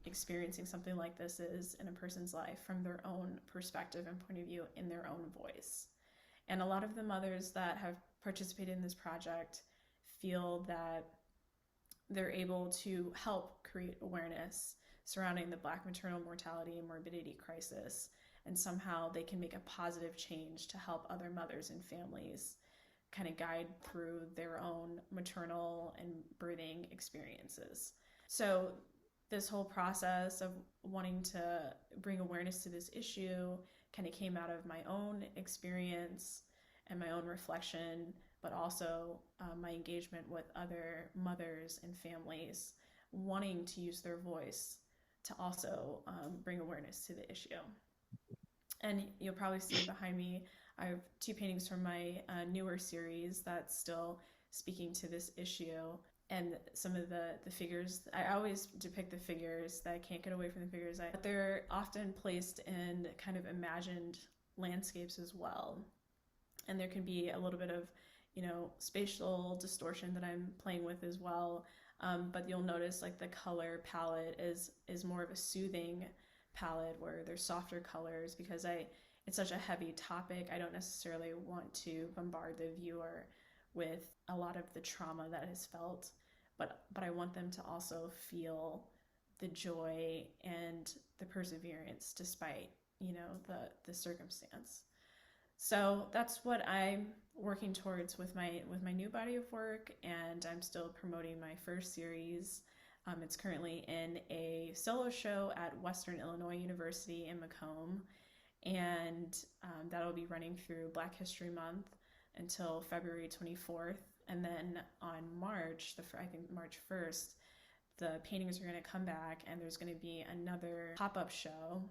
experiencing something like this is in a person's life from their own perspective and point of view in their own voice. And a lot of the mothers that have participated in this project feel that they're able to help create awareness surrounding the Black maternal mortality and morbidity crisis, and somehow they can make a positive change to help other mothers and families kind of guide through their own maternal and birthing experiences. So this whole process of wanting to bring awareness to this issue kind of came out of my own experience and my own reflection, but also my engagement with other mothers and families wanting to use their voice to also bring awareness to the issue. And you'll probably see behind me, I have 2 paintings from my newer series that's still speaking to this issue. And some of the figures, I always depict the figures that I can't get away from the figures. But they're often placed in kind of imagined landscapes as well. And there can be a little bit of, spatial distortion that I'm playing with as well. But you'll notice like the color palette is more of a soothing palette where there's softer colors because it's such a heavy topic. I don't necessarily want to bombard the viewer with a lot of the trauma that is felt, but I want them to also feel the joy and the perseverance despite, the circumstance. So that's what I'm working towards with my new body of work, and I'm still promoting my first series. It's currently in a solo show at Western Illinois University in Macomb, and that'll be running through Black History Month until February 24th. And then on March 1st, the paintings are going to come back, and there's going to be another pop-up show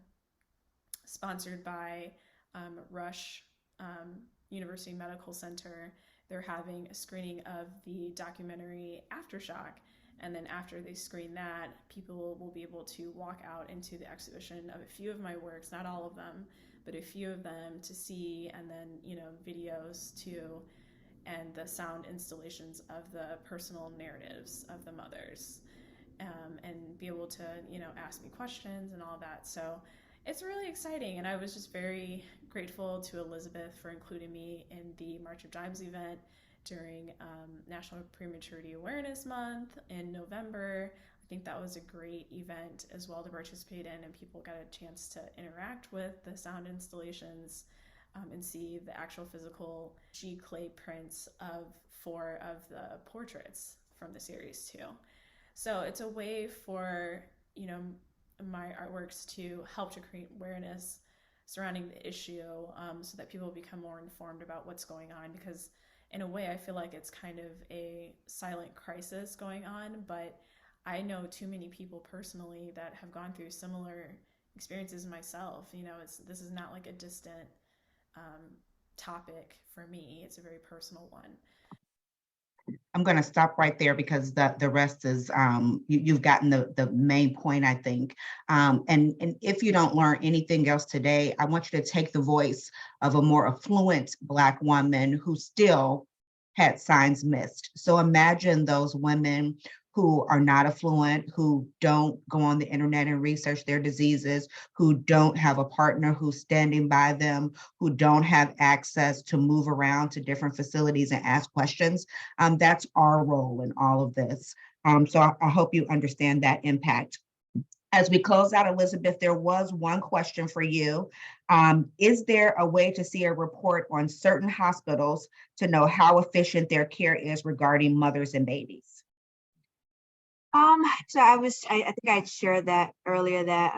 sponsored by Rush University Medical Center. They're having a screening of the documentary Aftershock. And then after they screen that, people will be able to walk out into the exhibition of a few of my works, not all of them, but a few of them to see, and then, videos too, and the sound installations of the personal narratives of the mothers, and be able to, ask me questions and all that. So it's really exciting. And I was just very grateful to Elizabeth for including me in the March of Dimes event during National Prematurity Awareness Month in November. I think that was a great event as well to participate in, and people got a chance to interact with the sound installations and see the actual physical G-clay prints of 4 of the portraits from the series too. So it's a way for, my artworks to help to create awareness surrounding the issue, so that people become more informed about what's going on, because in a way I feel like it's kind of a silent crisis going on, but I know too many people personally that have gone through similar experiences myself. This is not like a distant topic for me. It's a very personal one.
I'm going to stop right there because the rest is, you've gotten the main point, I think. And if you don't learn anything else today, I want you to take the voice of a more affluent Black woman who still had signs missed. So imagine those women who are not affluent, who don't go on the internet and research their diseases, who don't have a partner who's standing by them, who don't have access to move around to different facilities and ask questions. That's our role in all of this. So I hope you understand that impact. As we close out, Elizabeth, there was one question for you. Is there a way to see a report on certain hospitals to know how efficient their care is regarding mothers and babies?
So I think I shared that earlier that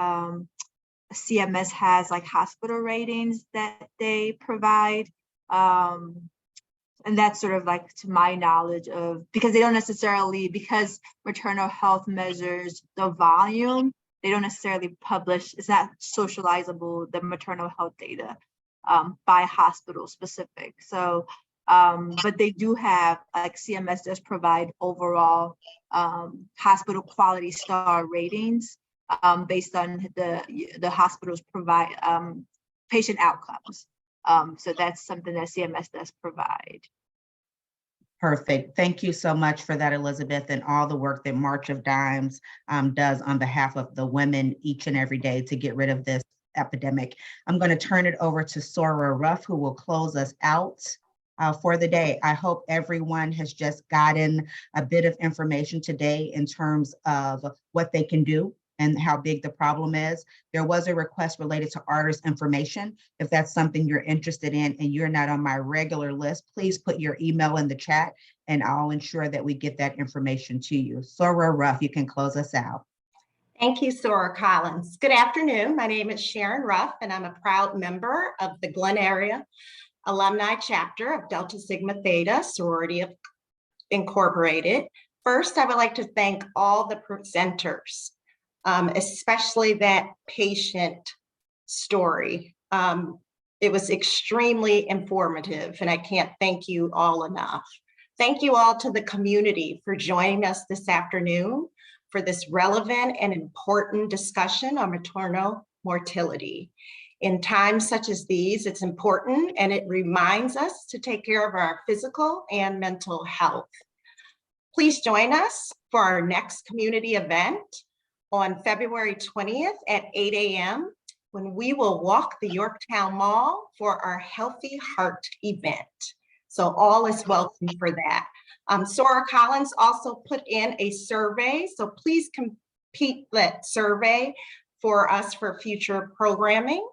CMS has like hospital ratings that they provide. And that's sort of like, to my knowledge of, because they don't necessarily, because maternal health measures the volume, they don't necessarily publish, it's not socializable, the maternal health data by hospital specific. So, but they do have, like CMS does provide overall hospital quality star ratings based on the hospitals provide patient outcomes. So that's something that CMS does provide.
Perfect. Thank you so much for that, Elizabeth, and all the work that March of Dimes does on behalf of the women each and every day to get rid of this epidemic. I'm going to turn it over to Sora Ruff, who will close us out for the day. I hope everyone has just gotten a bit of information today in terms of what they can do and how big the problem is. There was a request related to ARDR's information. If that's something you're interested in and you're not on my regular list, please put your email in the chat and I'll ensure that we get that information to you. Sora Ruff, you can close us out.
Thank you, Sora Collins. Good afternoon. My name is Sharon Ruff, and I'm a proud member of the Glen Area Alumni Chapter of Delta Sigma Theta Sorority Incorporated. First, I would like to thank all the presenters, especially that patient story. It was extremely informative, and I can't thank you all enough. Thank you all to the community for joining us this afternoon for this relevant and important discussion on maternal mortality. In times such as these, it's important and it reminds us to take care of our physical and mental health. Please join us for our next community event on February 20th at 8 a.m. when we will walk the Yorktown Mall for our Healthy Heart event. So all is welcome for that. Sora Collins also put in a survey, so please complete that survey for us for future programming.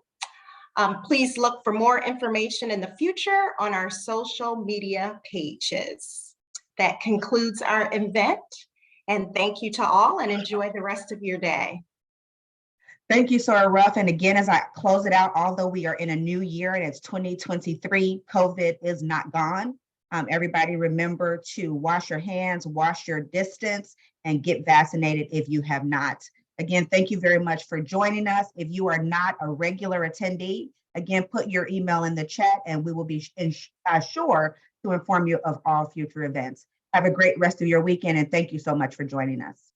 Please look for more information in the future on our social media pages. That concludes our event, and thank you to all and enjoy the rest of your day.
Thank you, Sora Ruff. And again, as I close it out, although we are in a new year and it's 2023, COVID is not gone. Everybody remember to wash your hands, wash your distance, and get vaccinated if you have not. Again, thank you very much for joining us. If you are not a regular attendee, again, put your email in the chat and we will be sure to inform you of all future events. Have a great rest of your weekend and thank you so much for joining us.